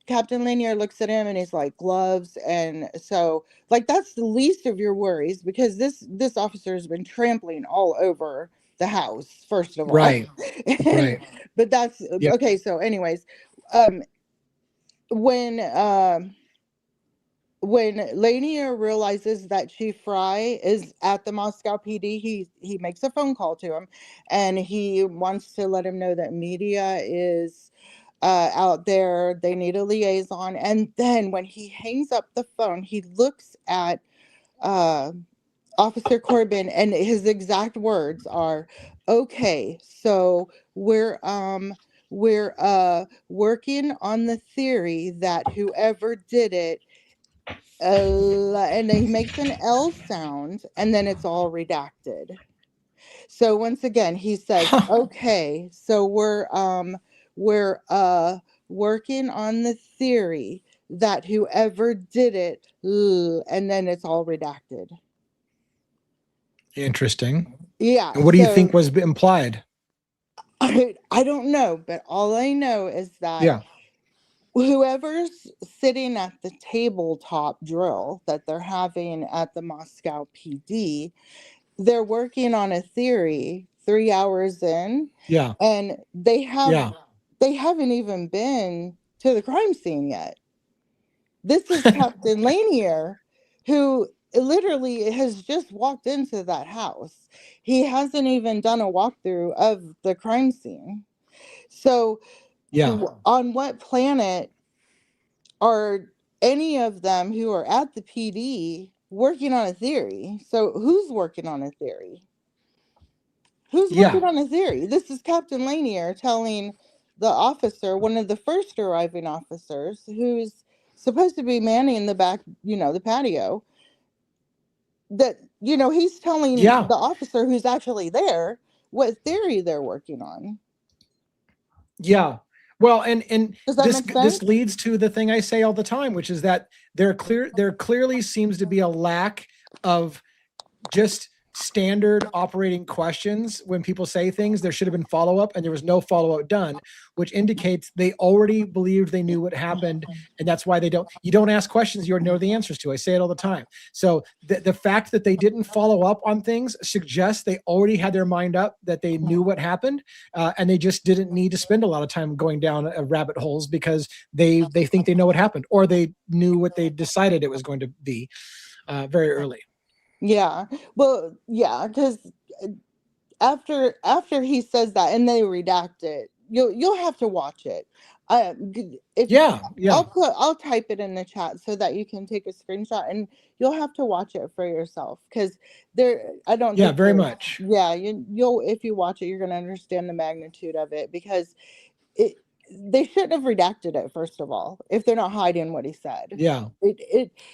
Captain Lanier looks at him and he's like, gloves. And so, like, that's the least of your worries, because this officer has been trampling all over the house, first of all. Right. And, Right. but that's Yep. okay. So anyways, when Lanier realizes that Chief Fry is at the Moscow PD, he makes a phone call to him, and he wants to let him know that media is out there. They need a liaison. And then when he hangs up the phone, he looks at Officer Corbin, and his exact words are, "Okay, so we're working on the theory that whoever did it," and he makes an L sound, and then it's all redacted. So once again, he says, "Okay, so we're working on the theory that whoever did it," and then it's all redacted. Interesting. Yeah. And what do you think So was implied? I don't know, but all I know is that Yeah. whoever's sitting at the tabletop drill that they're having at the Moscow PD, they're working on a theory 3 hours in, Yeah. and they Yeah. haven't even been to the crime scene yet. This is Captain Lanier, who literally has just walked into that house. He hasn't even done a walkthrough of the crime scene. So Yeah. on what planet are any of them who are at the PD working on a theory? So who's working on a theory? Who's Yeah. working on a theory? This is Captain Lanier telling the officer, one of the first arriving officers, who's supposed to be manning the back, the patio, that, he's telling Yeah. the officer who's actually there what theory they're working on. Yeah. Well, and Does that make sense? this leads to the thing I say all the time, which is that there clearly seems to be a lack of just standard operating questions. When people say things, there should have been follow-up, and there was no follow-up done, which indicates they already believed they knew what happened. And that's why you don't ask questions you already know the answers to. I say it all the time. So the fact that they didn't follow up on things suggests they already had their mind up, that they knew what happened, and they just didn't need to spend a lot of time going down rabbit holes, because they think they know what happened, or they knew what they decided it was going to be very early. Yeah. Well, yeah, because after he says that and they redact it, you'll have to watch it. If Yeah. I'll type it in the chat so that you can take a screenshot, and you'll have to watch it for yourself, because I don't think very much. Yeah, you'll if you watch it, you're going to understand the magnitude of it, because they shouldn't have redacted it, first of all, if they're not hiding what he said. Yeah.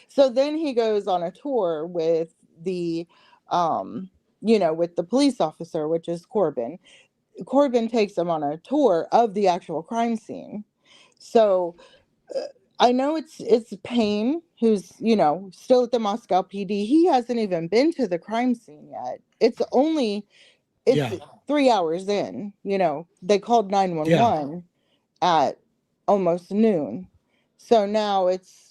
So then he goes on a tour with the with the police officer, which is Corbin. Corbin takes him on a tour of the actual crime scene. So I know it's Payne, who's still at the Moscow PD. He hasn't even been to the crime scene yet. It's 3 hours in. They called 911 at almost noon. So now it's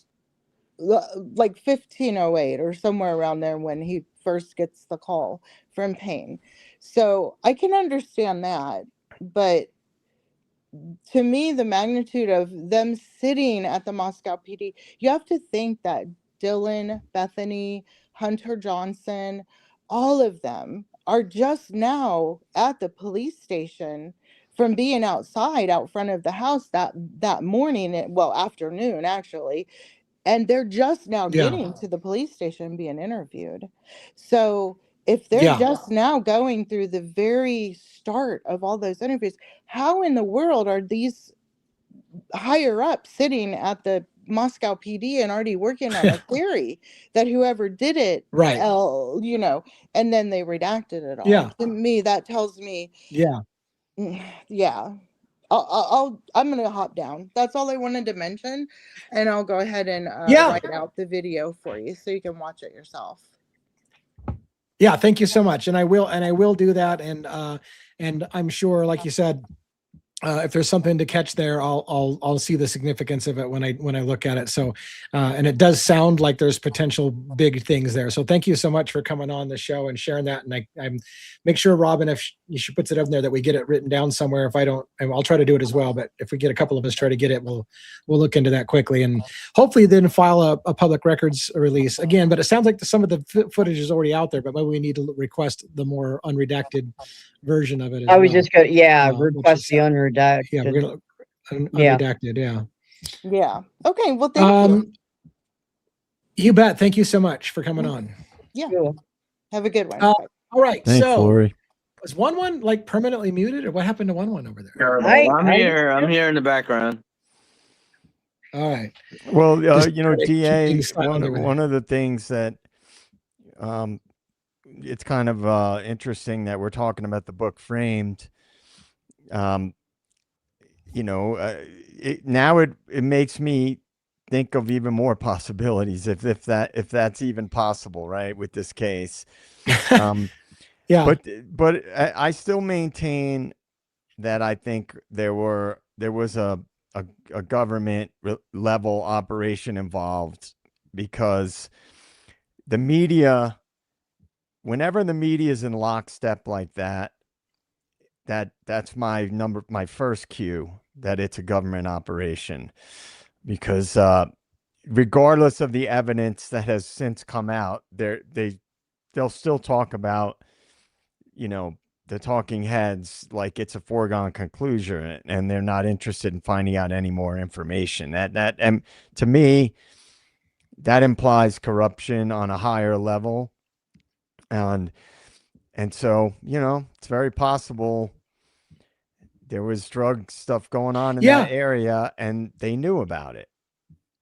like 15:08 or somewhere around there when he first gets the call from Payne. So I can understand that, but to me, the magnitude of them sitting at the Moscow PD, you have to think that Dylan, Bethany, Hunter Johnson, all of them are just now at the police station from being outside out front of the house that morning, afternoon actually, and they're just now getting to the police station being interviewed. So if they're just now going through the very start of all those interviews, how in the world are these higher up sitting at the Moscow PD and already working on a theory that whoever did it, Right. and then they redacted it all? Yeah. To me, that tells me, Yeah. yeah. I'm gonna hop down. That's all I wanted to mention, and I'll go ahead and write out the video for you so you can watch it yourself. Yeah, thank you so much. And I will do that. And I'm sure, like you said, if there's something to catch there, I'll see the significance of it when I look at it. So, and it does sound like there's potential big things there. So thank you so much for coming on the show and sharing that. And I'm make sure, Robin, if she puts it up there, that we get it written down somewhere. If I don't, I'll try to do it as well. But if we get a couple of us try to get it, we'll look into that quickly and hopefully then file a public records release again. But it sounds like some of the footage is already out there, but maybe we need to request the more unredacted version of it. I was just going to, request the Yeah, unredacted. we're gonna unredacted. Yeah. Okay. Well, thank you. You bet. Thank you so much for coming on. Yeah. Cool. Have a good one. All right. Thanks, so Lori. was one like permanently muted, or what happened to one over there? I'm here. I'm here in the background. All right. Well, Just you know, try to keep DA, things silent over there. one of the things that it's kind of interesting that we're talking about the book Framed. You know, it makes me think of even more possibilities if that's even possible, right? With this case. Yeah. But I still maintain that I think there was a government level operation involved, because the media, whenever the media is in lockstep like that, that's my first cue that it's a government operation, because regardless of the evidence that has since come out, they'll still talk about, you know, the talking heads like it's a foregone conclusion, and they're not interested in finding out any more information. And to me, that implies corruption on a higher level. And so, you know, it's very possible there was drug stuff going on in that area, and they knew about it.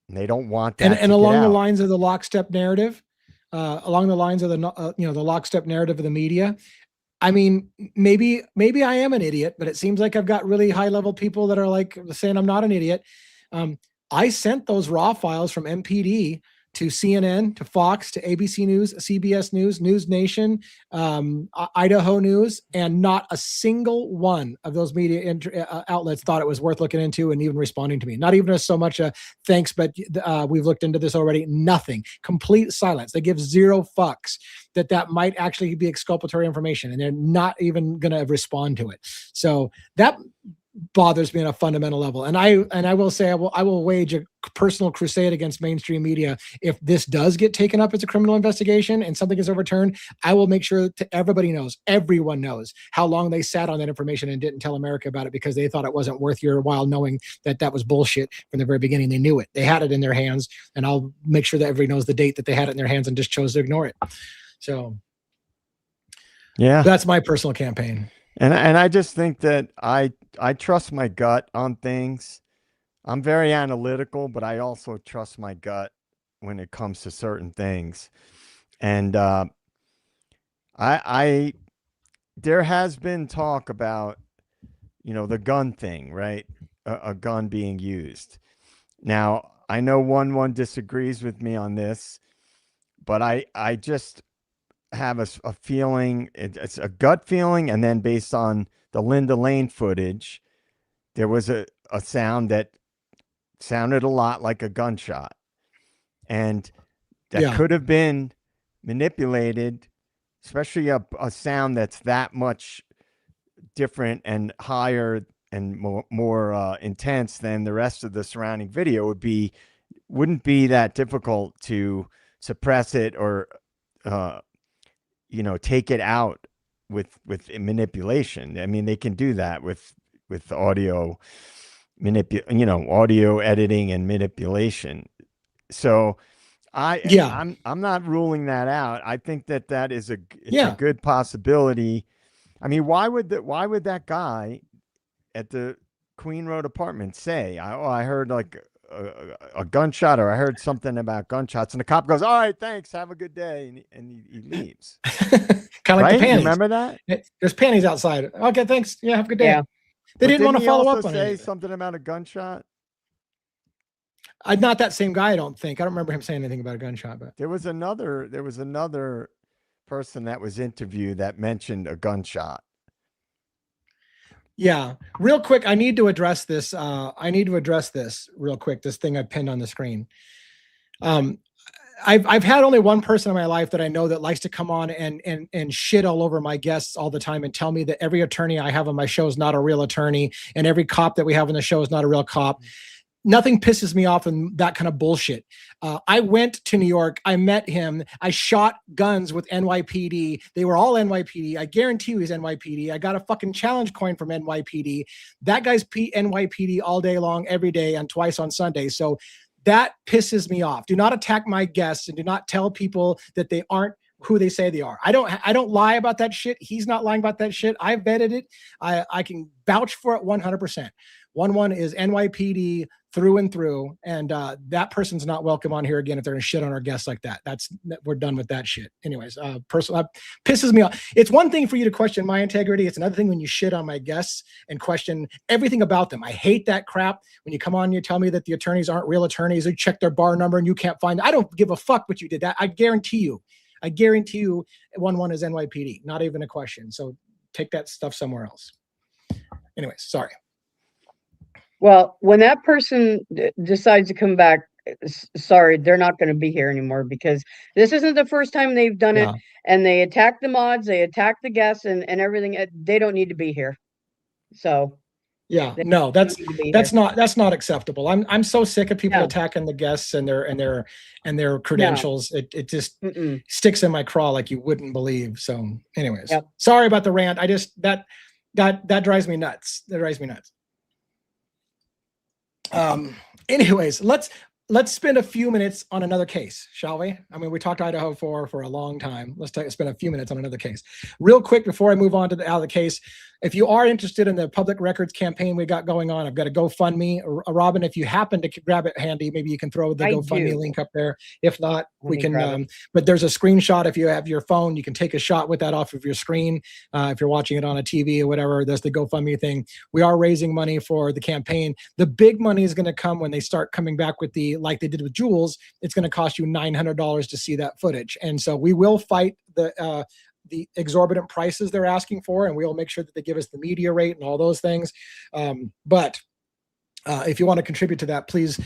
And they don't want that. And along the lines of the lockstep narrative, along the lines of the the lockstep narrative of the media. I mean, maybe I am an idiot, but it seems like I've got really high level people that are like saying I'm not an idiot. I sent those raw files from MPD to CNN, to Fox, to ABC News, CBS News, News Nation, Idaho News, and not a single one of those media outlets thought it was worth looking into and even responding to me. Not even so much a thanks, but we've looked into this already. Nothing. Complete silence. They give zero fucks that might actually be exculpatory information, and they're not even going to respond to it. So that bothers me on a fundamental level. And I will say I will wage a personal crusade against mainstream media. If this does get taken up as a criminal investigation and something is overturned, I will make sure that everyone knows how long they sat on that information and didn't tell America about it because they thought it wasn't worth your while, knowing that was bullshit from the very beginning. They knew it. They had it in their hands, and I'll make sure that everybody knows the date that they had it in their hands and just chose to ignore it. So yeah, that's my personal campaign. And I just think that I trust my gut on things. I'm very analytical, but I also trust my gut when it comes to certain things. And there has been talk about, you know, the gun thing, right? A gun being used. Now, I know one disagrees with me on this, but I just have a feeling, it's a gut feeling, and then based on the Linda Lane footage, there was a sound that sounded a lot like a gunshot, and that could have been manipulated, especially a sound that's that much different and higher and more intense than the rest of the surrounding video. Wouldn't be that difficult to suppress it or you know, take it out with manipulation. I mean, they can do that with audio audio editing and manipulation. So I'm not ruling that out. I think that is a good possibility. I mean, why would that guy at the Queen Road apartment say, I heard like a gunshot, or I heard something about gunshots, and the cop goes, all right, thanks, have a good day, and he leaves. Kind of like the panties. Remember that? There's panties outside. Okay, thanks. Yeah, have a good day. Yeah. They didn't want to follow up on it. Say something about a gunshot. Not that same guy, I don't think. I don't remember him saying anything about a gunshot, but there was another person that was interviewed that mentioned a gunshot. Yeah, real quick, I need to address this. I need to address this real quick. This thing I pinned on the screen. I've had only one person in my life that I know that likes to come on and shit all over my guests all the time and tell me that every attorney I have on my show is not a real attorney and every cop that we have on the show is not a real cop. Nothing pisses me off than that kind of bullshit. I went to New York. I met him. I shot guns with NYPD. They were all NYPD. I guarantee you he's NYPD. I got a fucking challenge coin from NYPD. That guy's NYPD all day long, every day, and twice on Sunday. So that pisses me off. Do not attack my guests and do not tell people that they aren't who they say they are. I don't lie about that shit. He's not lying about that shit. I vetted it. I can vouch for it 100%. 1-1 is NYPD through and through, and that person's not welcome on here again if they're gonna shit on our guests like that. We're done with that shit. Anyways, pisses me off. It's one thing for you to question my integrity. It's another thing when you shit on my guests and question everything about them. I hate that crap. When you come on and you tell me that the attorneys aren't real attorneys, or check their bar number and you can't find. I don't give a fuck what you did. That I guarantee you. 1-1 is NYPD. Not even a question. So take that stuff somewhere else. Anyways, sorry. Well, when that person decides to come back, sorry, they're not going to be here anymore because this isn't the first time they've done it. And they attack the mods, they attack the guests and everything. They don't need to be here. So yeah, no, that's not acceptable. I'm so sick of people attacking the guests and their credentials. No. It just sticks in my craw like you wouldn't believe. So anyways, sorry about the rant. I just that drives me nuts. That drives me nuts. Anyways, let's spend a few minutes on another case, shall we? I mean, we talked Idaho for a long time. Let's spend a few minutes on another case. Real quick before I move on to the other case, if you are interested in the public records campaign we got going on, I've got a GoFundMe. Robin, if you happen to grab it handy, maybe you can throw the GoFundMe link up there. If not, we can, but there's a screenshot. If you have your phone, you can take a shot with that off of your screen. If you're watching it on a TV or whatever, there's the GoFundMe thing. We are raising money for the campaign. The big money is going to come when they start coming back with like they did with Jules. It's going to cost you $900 to see that footage. And so we will fight the exorbitant prices they're asking for, and we'll make sure that they give us the media rate and all those things. But if you want to contribute to that, please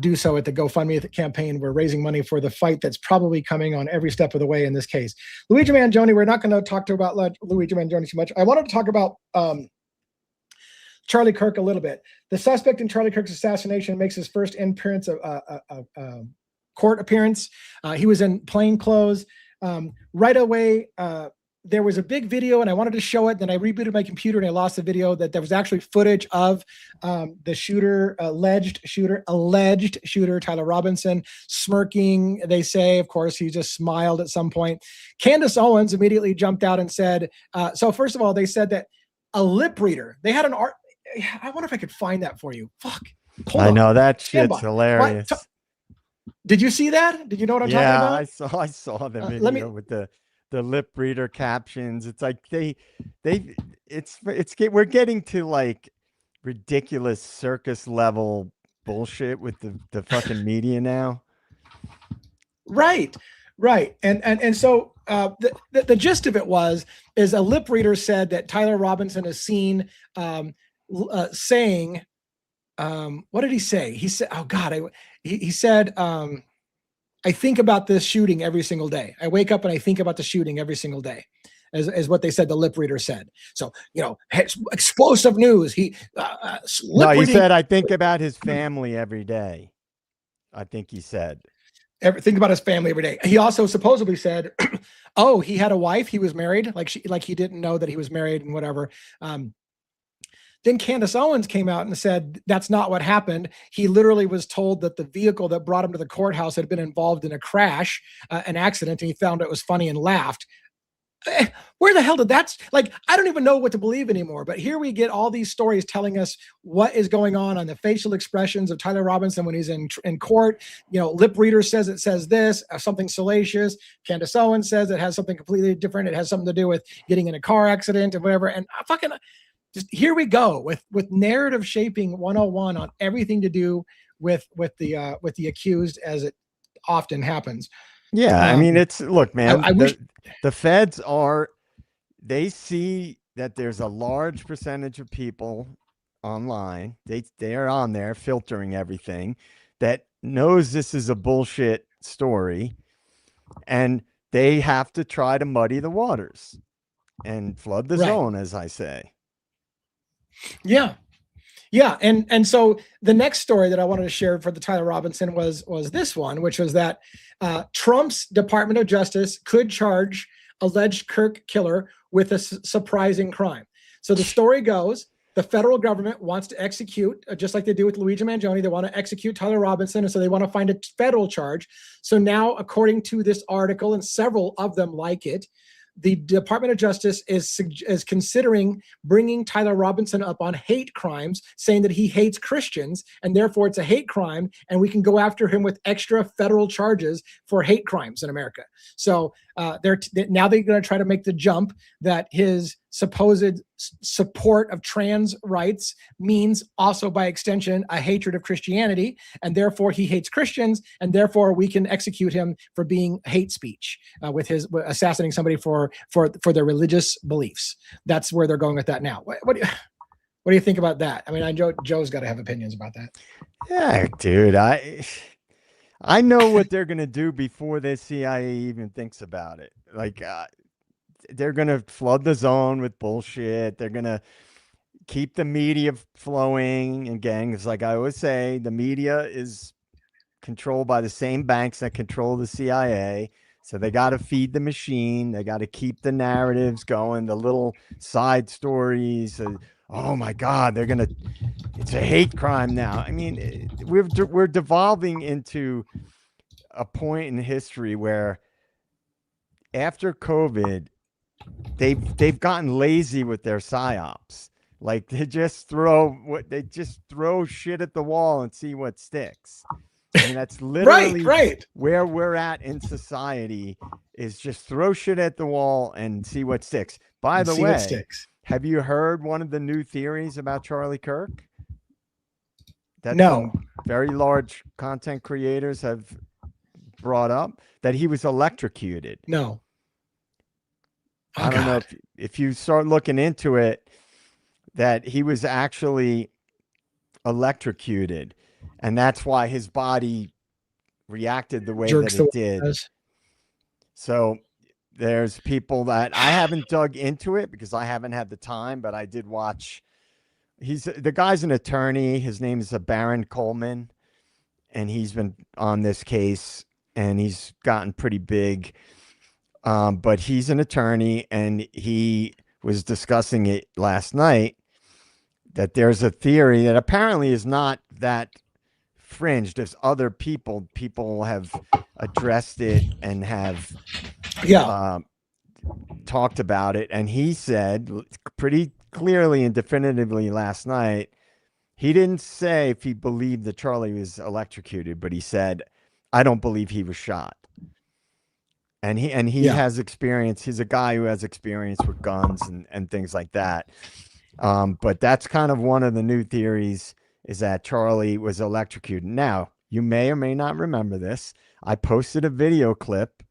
do so at the GoFundMe campaign. We're raising money for the fight that's probably coming on every step of the way in this case. Luigi Manjone, we're not going to talk about Luigi Manjone too much. I wanted to talk about Charlie Kirk a little bit. The suspect in Charlie Kirk's assassination makes his first appearance court appearance. He was in plain clothes. Right away, there was a big video and I wanted to show it. Then I rebooted my computer and I lost the video. That there was actually footage of the shooter, alleged shooter, Tyler Robinson, smirking. They say, of course, he just smiled at some point. Candace Owens immediately jumped out and said, so first of all, they said that a lip reader, they had an art. I wonder if I could find that for you. Fuck. I know that shit's hilarious. Did you see that? Did you know what I'm talking about? Yeah, I saw the video with the lip reader captions. It's like we're getting to like ridiculous circus level bullshit with the fucking media now. Right. And so the gist of it is a lip reader said that Tyler Robinson is seen saying, what did he say? He said, oh God, he said, I think about this shooting every single day. I wake up and I think about the shooting every single day, as what they said, the lip reader said. So, explosive news. He said, I think about his family every day. I think he said. Think about his family every day. He also supposedly said, oh, he had a wife. He was married. Like he didn't know that he was married and whatever. Then Candace Owens came out and said, that's not what happened. He literally was told that the vehicle that brought him to the courthouse had been involved in a crash, an accident, and he found it was funny and laughed. Where the hell did that, I don't even know what to believe anymore, but here we get all these stories telling us what is going on the facial expressions of Tyler Robinson when he's in court. Lip reader says it says this, something salacious. Candace Owens says it has something completely different. It has something to do with getting in a car accident and whatever. And just here we go with narrative shaping 101 on everything to do with the accused, as it often happens. Yeah, I mean, look, man, I wish. the feds they see that there's a large percentage of people online. They are on there filtering everything that knows this is a bullshit story, and they have to try to muddy the waters and flood the Right. zone, as I say. Yeah. Yeah, and so the next story that I wanted to share for the Tyler Robinson was this one, which was that Trump's Department of Justice could charge alleged Kirk killer with a surprising crime. So the story goes, the federal government wants to execute, just like they do with Luigi Manjone, they want to execute Tyler Robinson, and so they want to find a federal charge. So now, according to this article, and several of them like it, the Department of Justice is considering bringing Tyler Robinson up on hate crimes, saying that he hates Christians, and therefore it's a hate crime, and we can go after him with extra federal charges for hate crimes in America. So now they're going to try to make the jump that his supposed support of trans rights means also by extension a hatred of Christianity, and therefore he hates Christians, and therefore we can execute him for being hate speech with his assassinating somebody for their religious beliefs. That's where they're going with that now. What do you think about that? I mean, I know Joe's got to have opinions about that. Yeah, dude, I know what they're going to do before the CIA even thinks about it. Like, they're going to flood the zone with bullshit. They're going to keep the media flowing. And gangs, like I always say, the media is controlled by the same banks that control the CIA. So they got to feed the machine. They got to keep the narratives going, the little side stories. Oh my God, it's a hate crime now. I mean, we're devolving into a point in history where after COVID, they've gotten lazy with their psyops. Like they just throw shit at the wall and see what sticks. I mean, that's literally right. Where we're at in society is just throw shit at the wall and see what sticks. By the way, have you heard one of the new theories about Charlie Kirk? That some very large content creators have brought up, that he was electrocuted. No. Oh, I don't know if you start looking into it, that he was actually electrocuted, and that's why his body reacted the way that it did. So there's people that I haven't dug into it because I haven't had the time, but I did watch. The guy's an attorney. His name is Baron Coleman, and he's been on this case, and he's gotten pretty big. But he's an attorney, and he was discussing it last night, that there's a theory that apparently is not that fringe. There's other people have addressed it and have talked about it. And he said pretty clearly and definitively last night, he didn't say if he believed that Charlie was electrocuted, but he said, I don't believe he was shot. And he has experience. He's a guy who has experience with guns and things like that. But that's kind of one of the new theories, is that Charlie was electrocuted. Now, you may or may not remember this. I posted a video clip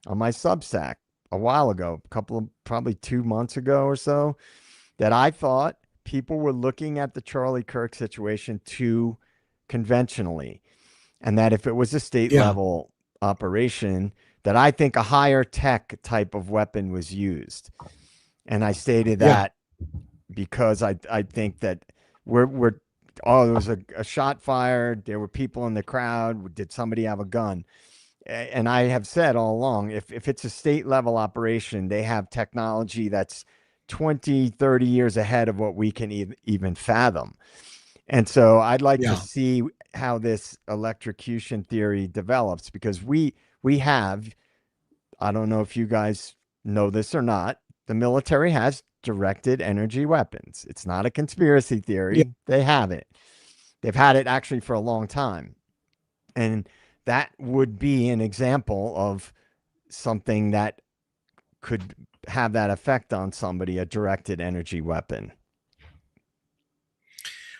on my Substack a while ago, probably 2 months ago or so, that I thought people were looking at the Charlie Kirk situation too conventionally. And that if it was a state level operation, that I think a higher tech type of weapon was used. And I stated that because I think that there was a shot fired. There were people in the crowd. Did somebody have a gun? And I have said all along, if it's a state level operation, they have technology that's 20, 30 years ahead of what we can even fathom. And so I'd like to see how this electrocution theory develops, because we have, I don't know if you guys know this or not, the military has directed energy weapons. It's not a conspiracy theory. Yeah. They have it. They've had it actually for a long time. And that would be an example of something that could have that effect on somebody, a directed energy weapon.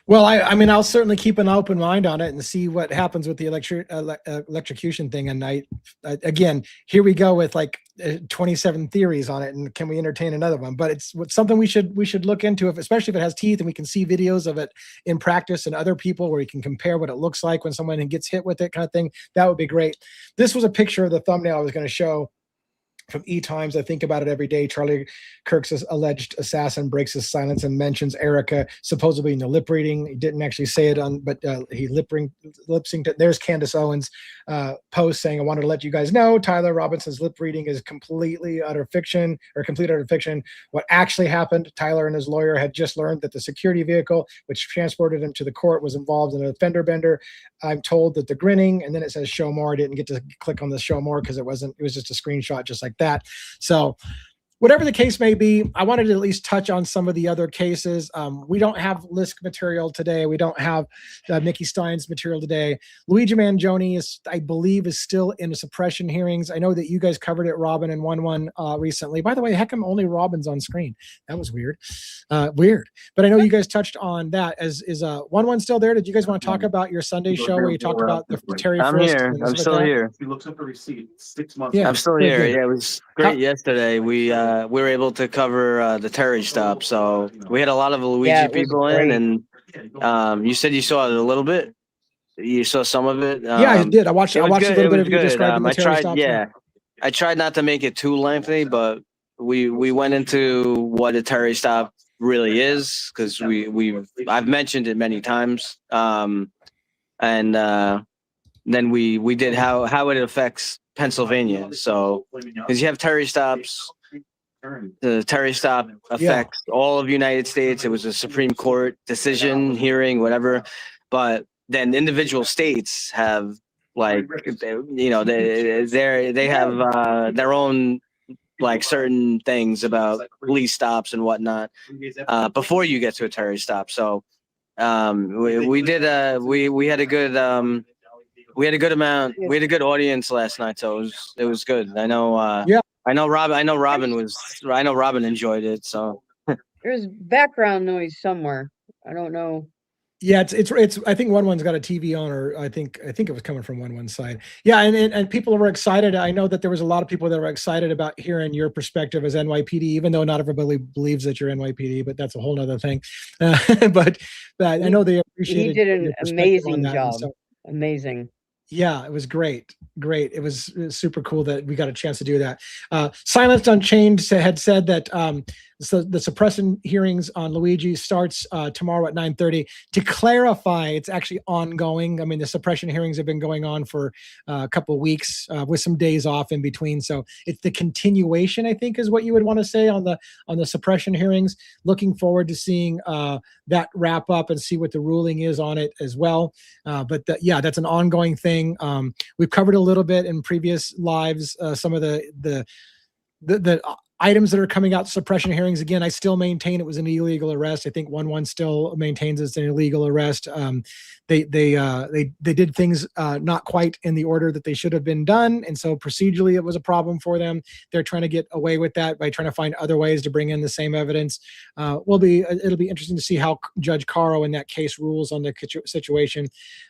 Well, I mean, I'll certainly keep an open mind on it and see what happens with the electrocution thing at night. Again, here we go with like 27 theories on it, and can we entertain another one? But it's something we should look into, especially if it has teeth and we can see videos of it in practice and other people where we can compare what it looks like when someone gets hit with it, kind of thing. That would be great. This was a picture of the thumbnail I was going to show from E-Times. I think about it every day. Charlie Kirk's alleged assassin breaks his silence and mentions Erica supposedly in the lip reading. He didn't actually say it on, but he lip synced. There's Candace Owens' post saying, "I wanted to let you guys know Tyler Robinson's lip reading is complete utter fiction. What actually happened, Tyler and his lawyer had just learned that the security vehicle which transported him to the court was involved in a fender bender. I'm told that the grinning," and then it says show more. I didn't get to click on the show more because it was just a screenshot just like that. So whatever the case may be, I wanted to at least touch on some of the other cases. We don't have Lisk material today. We don't have Nikki Stein's material today. Luigi Manjone I believe, is still in the suppression hearings. I know that you guys covered it, Robin, and 1-1 recently. By the way, heck, only Robin's on screen. That was weird. But I know you guys touched on that. Is 1-1 still there? Did you guys want to talk about your Sunday show where you talked about the Terry I'm Frisk? here. I'm still here. He looks up the receipt 6 months. Yeah, I'm still very here. good. Yeah, it was great yesterday. We were able to cover the Terry stop, so we had a lot of Luigi people in, and you said you saw it a little bit. You saw some of it. Yeah, I did. I watched a little bit of you describing the Terry stop. I tried not to make it too lengthy, but we went into what a Terry stop really is, because I've mentioned it many times, and then we did how it affects Pennsylvania. So because you have Terry stops. The Terry stop affects all of the United States. It was a Supreme Court decision, hearing, whatever. But then individual states have, like, they have their own, like, certain things about police stops and whatnot before you get to a Terry stop. So we had a good amount. We had a good audience last night, so it was good. I know. I know Robin enjoyed it. So There's background noise somewhere. I don't know. Yeah, it's. I think 1-1's got a TV on, or I think it was coming from 1-1's side. Yeah, and people were excited. I know that there was a lot of people that were excited about hearing your perspective as NYPD, even though not everybody believes that you're NYPD, but that's a whole other thing. But I know they appreciated. He did an amazing job. Amazing. Yeah, it was great. It was super cool that we got a chance to do that. Silence Unchained had said that so the suppression hearings on Luigi starts tomorrow at 9:30. To clarify, it's actually ongoing. I mean, the suppression hearings have been going on for a couple of weeks with some days off in between. So it's the continuation, I think, is what you would want to say on the suppression hearings. Looking forward to seeing that wrap up and see what the ruling is on it as well. But that's an ongoing thing. We've covered a little bit in previous lives some of the items that are coming out suppression hearings. Again, I still maintain it was an illegal arrest. I think 1-1 still maintains it's an illegal arrest. They did things not quite in the order that they should have been done, and so procedurally it was a problem for them. They're trying to get away with that by trying to find other ways to bring in the same evidence. It'll be interesting to see how Judge Caro in that case rules on the situation.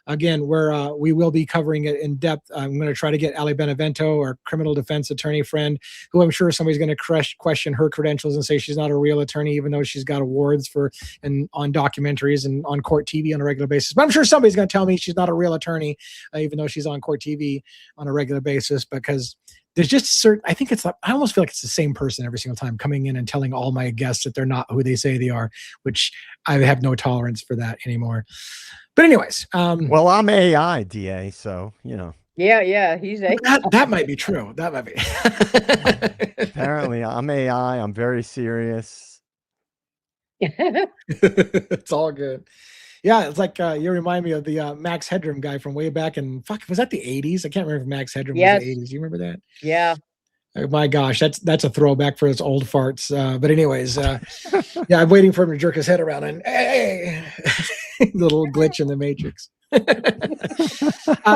Again, we will be covering it in depth. I'm going to try to get Ali Benevento, our criminal defense attorney friend, who I'm sure somebody's going to question her credentials and say she's not a real attorney, even though she's got awards on documentaries and on court TV on a regular basis. But I'm sure somebody's going to tell me she's not a real attorney, even though she's on court TV on a regular basis, because there's just certain, I think I almost feel like it's the same person every single time coming in and telling all my guests that they're not who they say they are, which I have no tolerance for that anymore. But anyways. Well, I'm AI, DA, so, you know. Yeah, he's a. That might be true. That might be. Apparently, I'm AI. I'm very serious. It's all good. Yeah, it's like you remind me of the Max Headroom guy from way back in, was that the 80s? I can't remember if Max Headroom was the 80s. You remember that? Yeah. Oh my gosh, that's a throwback for his old farts. But anyways, yeah, I'm waiting for him to jerk his head around and hey, little glitch in the matrix.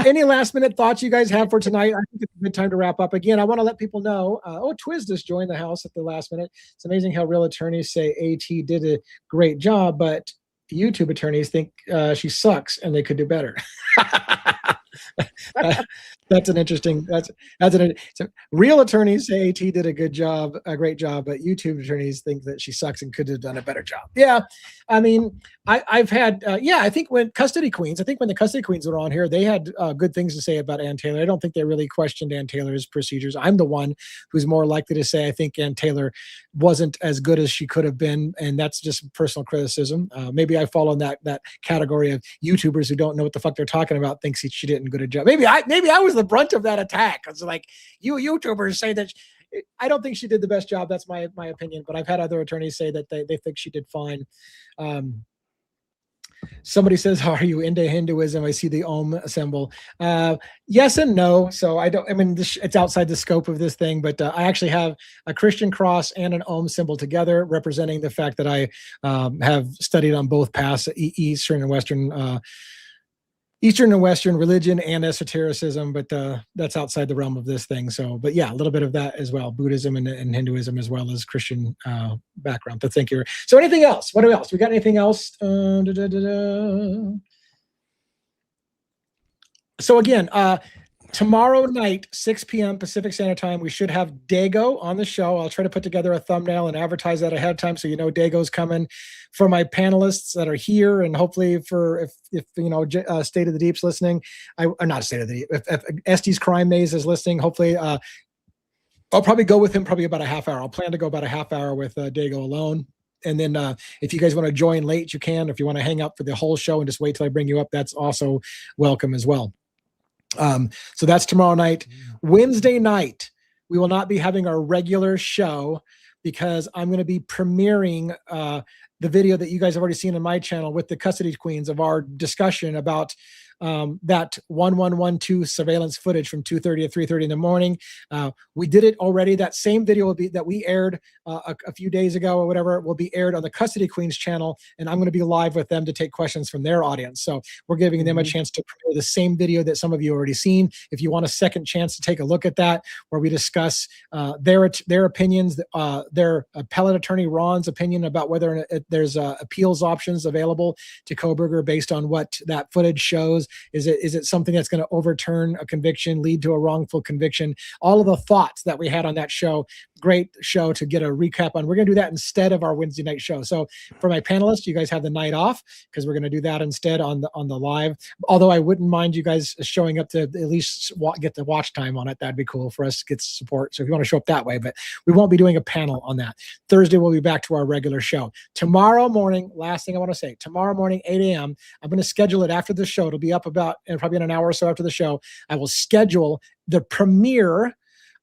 Any last minute thoughts you guys have for tonight? I think it's a good time to wrap up. Again, I want to let people know. Twiz just joined the house at the last minute. It's amazing how real attorneys say AT did a great job, but YouTube attorneys think she sucks and they could do better. That's an interesting. So real attorneys say AT did a great job, but YouTube attorneys think that she sucks and could have done a better job. Yeah, I mean, I've had. I think when the custody queens were on here, they had good things to say about Ann Taylor. I don't think they really questioned Ann Taylor's procedures. I'm the one who's more likely to say I think Ann Taylor wasn't as good as she could have been, and that's just personal criticism. Maybe I fall in that category of YouTubers who don't know what the fuck they're talking about, thinks she didn't good a job. Maybe I was the brunt of that attack. It's like, you YouTubers say that I don't think she did the best job. That's my opinion, but I've had other attorneys say that they think she did fine. Somebody says, "Are you into Hinduism?" I see the Om symbol. Yes and no. So it's outside the scope of this thing, but I actually have a Christian cross and an Om symbol together, representing the fact that I have studied on both paths, Eastern and Western religion and esotericism, but that's outside the realm of this thing. So, but yeah, a little bit of that as well, Buddhism and Hinduism as well as Christian background. But thank you. So anything else? What else? We got anything else? So again, tomorrow night, 6 p.m. Pacific Standard Time, we should have Dago on the show. I'll try to put together a thumbnail and advertise that ahead of time so you know Dago's coming. For my panelists that are here, and hopefully for if State of the Deep's listening, or not State of the Deep, if Estes Crime Maze is listening, hopefully I'll probably go with him probably about a half hour. I'll plan to go about a half hour with Dago alone. And then if you guys want to join late, you can. If you want to hang out for the whole show and just wait till I bring you up, that's also welcome as well. So that's tomorrow night. Wednesday night, we will not be having our regular show because I'm going to be premiering the video that you guys have already seen on my channel with the custody queens of our discussion about that 1112 surveillance footage from 2:30 to 3:30 in the morning. We did it already. That same video will be that we aired a few days ago or whatever will be aired on the Custody Queens channel, and I'm going to be live with them to take questions from their audience. So we're giving them a chance to premiere the same video that some of you already seen. If you want a second chance to take a look at that, where we discuss their opinions, their appellate attorney Ron's opinion about whether there's appeals options available to Kohberger based on what that footage shows. Is it something that's going to overturn a conviction, lead to a wrongful conviction? All of the thoughts that we had on that show, great show to get a recap on. We're going to do that instead of our Wednesday night show. So for my panelists, you guys have the night off because we're going to do that instead on the live. Although I wouldn't mind you guys showing up to at least get the watch time on it. That'd be cool for us to get support. So if you want to show up that way, but we won't be doing a panel on that. Thursday, we'll be back to our regular show. Tomorrow morning, last thing I want to say, tomorrow morning, 8 a.m., I'm going to schedule it after the show. It'll be up about probably in an hour or so after the show. I will schedule the premiere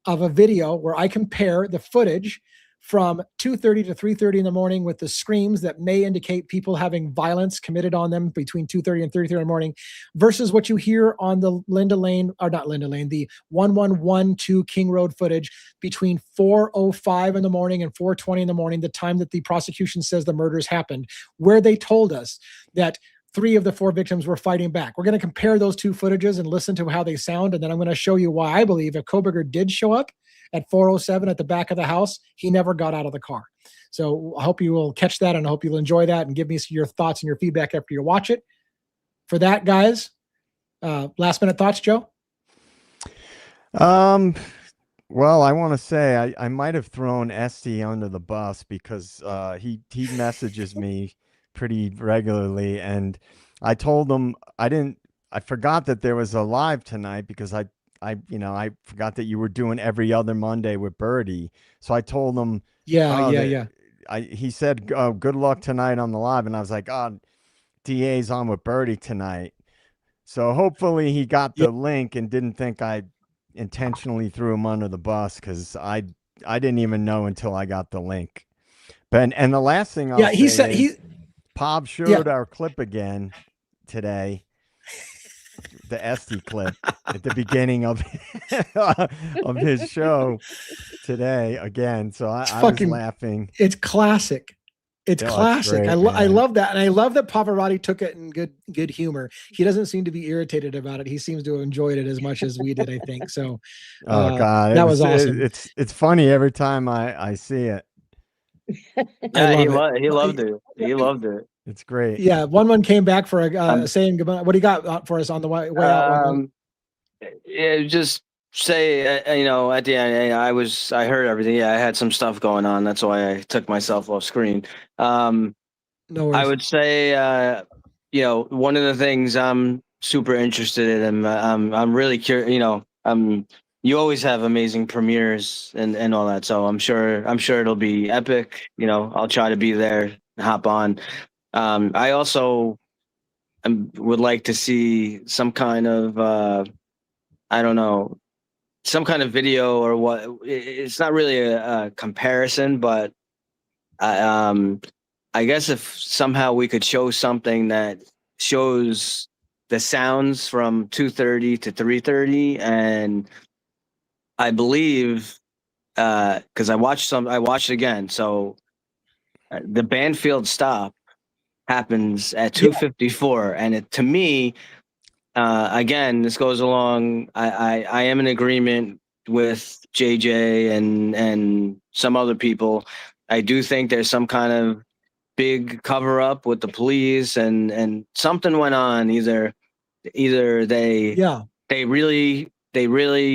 of a video where I compare the footage from 2:30 to 3:30 in the morning with the screams that may indicate people having violence committed on them between 2:30 and 3:30 in the morning versus what you hear on the the 1112 King Road footage between 4:05 in the morning and 4:20 in the morning, the time that the prosecution says the murders happened, where they told us that 3 of the 4 victims were fighting back. We're going to compare those 2 footages and listen to how they sound. And then I'm going to show you why I believe if Kohberger did show up at 4:07 at the back of the house, he never got out of the car. So I hope you will catch that, and I hope you'll enjoy that and give me your thoughts and your feedback after you watch it. For that, guys, last minute thoughts, Joe? Well, I want to say I might have thrown Esty under the bus because he messages me pretty regularly, and I told him I forgot that there was a live tonight because I forgot that you were doing every other Monday with Birdie. So I told him, he said, "Oh, good luck tonight on the live," and I was like, "Oh, DA's on with Birdie tonight." So hopefully he got the link and didn't think I intentionally threw him under the bus because I didn't even know until I got the link. But and the last thing he said Pob showed our clip again today, the Esty clip at the beginning of his show today again. So I was laughing. It's classic. It's classic. I love that. And I love that Pavarotti took it in good humor. He doesn't seem to be irritated about it. He seems to have enjoyed it as much as we did, I think. So oh God, that was awesome. It's funny every time I see it. Yeah, he loved it. He loved it. It's great. Yeah, one came back for a saying goodbye. What do you got for us on the way out? Yeah, just say you know, at the end, I heard everything. Yeah, I had some stuff going on. That's why I took myself off screen. No worries. I would say, you know, one of the things I'm super interested in, and I'm really curious. You know, you always have amazing premieres and all that. So I'm sure it'll be epic. You know, I'll try to be there, hop on. I also would like to see some kind of I don't know, some kind of video or what. It's not really a comparison, but I guess if somehow we could show something that shows the sounds from 2:30 to 3:30, and I believe because I watched it again. So the Banfield stop happens at 2:54, and to me, again, this goes along. I am in agreement with JJ and some other people. I do think there's some kind of big cover up with the police, and something went on. Either they really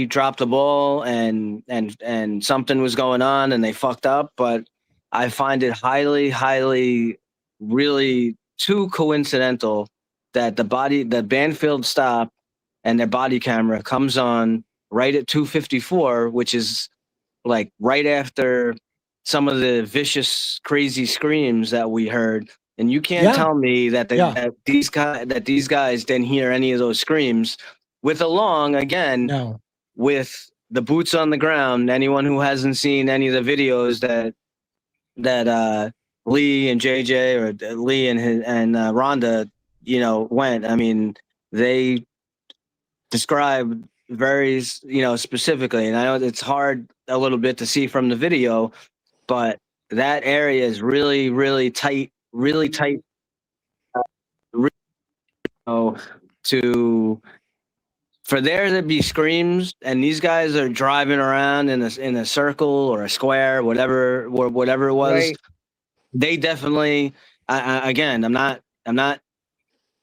dropped the ball, and something was going on, and they fucked up. But I find it highly really too coincidental that the Banfield stop and their body camera comes on right at 2:54, which is like right after some of the vicious, crazy screams that we heard. And you can't tell me that that these guys didn't hear any of those screams. With with the boots on the ground. Anyone who hasn't seen any of the videos that Lee and JJ or Lee and Rhonda, you know, went. I mean, they describe very, you know, specifically, and I know it's hard a little bit to see from the video, but that area is really tight, to for there to be screams, and these guys are driving around in a circle or a square, whatever it was. Right. They definitely. Again, I'm not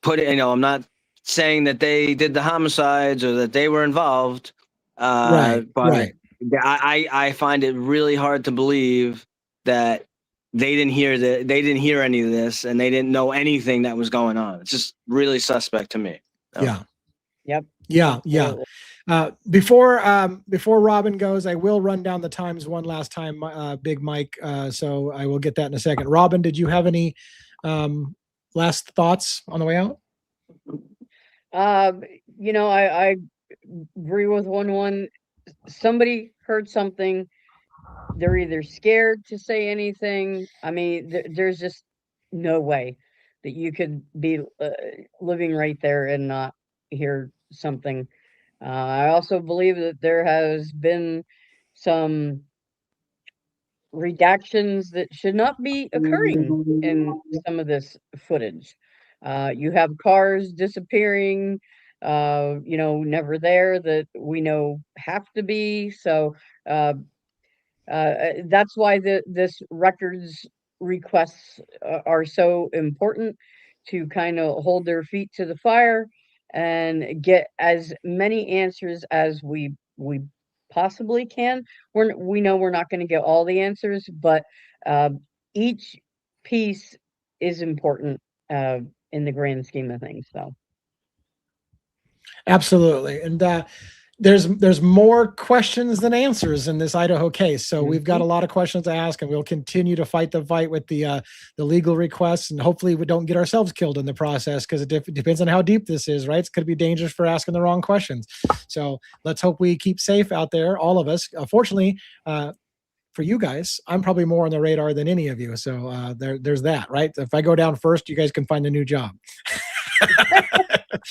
putting. You know, I'm not saying that they did the homicides or that they were involved. But I find it really hard to believe that they didn't hear any of this, and they didn't know anything that was going on. It's just really suspect to me. Yeah. Yep. Yeah. Before Robin goes, I will run down the times one last time, Big Mike. So I will get that in a second. Robin, did you have any last thoughts on the way out? You know, I agree with one. Somebody heard something. They're either scared to say anything. I mean, there's just no way that you could be living right there and not hear something. I also believe that there has been some redactions that should not be occurring in some of this footage. You have cars disappearing, you know, never there that we know have to be. So that's why this records requests are so important, to kind of hold their feet to the fire and get as many answers as we possibly can. We know we're not going to get all the answers, but each piece is important in the grand scheme of things. So absolutely. And there's more questions than answers in this Idaho case. So we've got a lot of questions to ask, and we'll continue to fight the fight with the legal requests, and hopefully we don't get ourselves killed in the process, because it depends on how deep this is, right? It's going to be dangerous for asking the wrong questions. So let's hope we keep safe out there, all of us. Fortunately, for you guys, I'm probably more on the radar than any of you. So there's that, right? If I go down first, you guys can find a new job.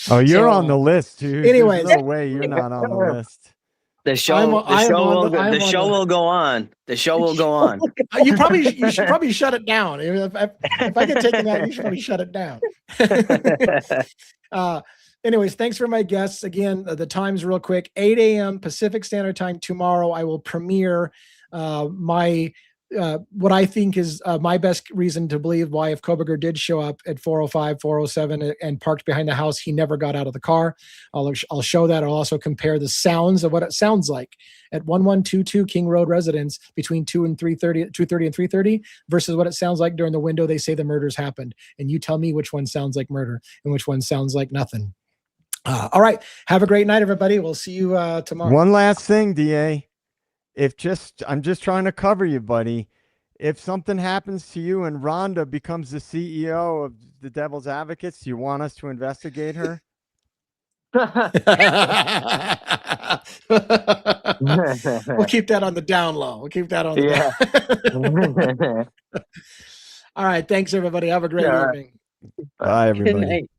Oh, you're on the list, dude. Anyways, there's no way you're not on the list. The show will go on. The show will go on. You should probably shut it down. If I get taken out, you should probably shut it down. Anyways, thanks for my guests. Again, the times real quick: 8 a.m. Pacific Standard Time tomorrow. I will premiere my what I think is my best reason to believe why if Koberger did show up at 405, 407 and parked behind the house, he never got out of the car. I'll show that. I'll also compare the sounds of what it sounds like at 1122 King Road residence between 2:30 and 3:30 versus what it sounds like during the window they say the murders happened. And you tell me which one sounds like murder and which one sounds like nothing. All right. Have a great night, everybody. We'll see you tomorrow. One last thing, DA. I'm just trying to cover you, buddy. If something happens to you and Rhonda becomes the CEO of the Devil's Advocates, do you want us to investigate her? We'll keep that on the down low. We'll keep that on the down. All right. Thanks, everybody. Have a great evening. Bye, everybody. Good night.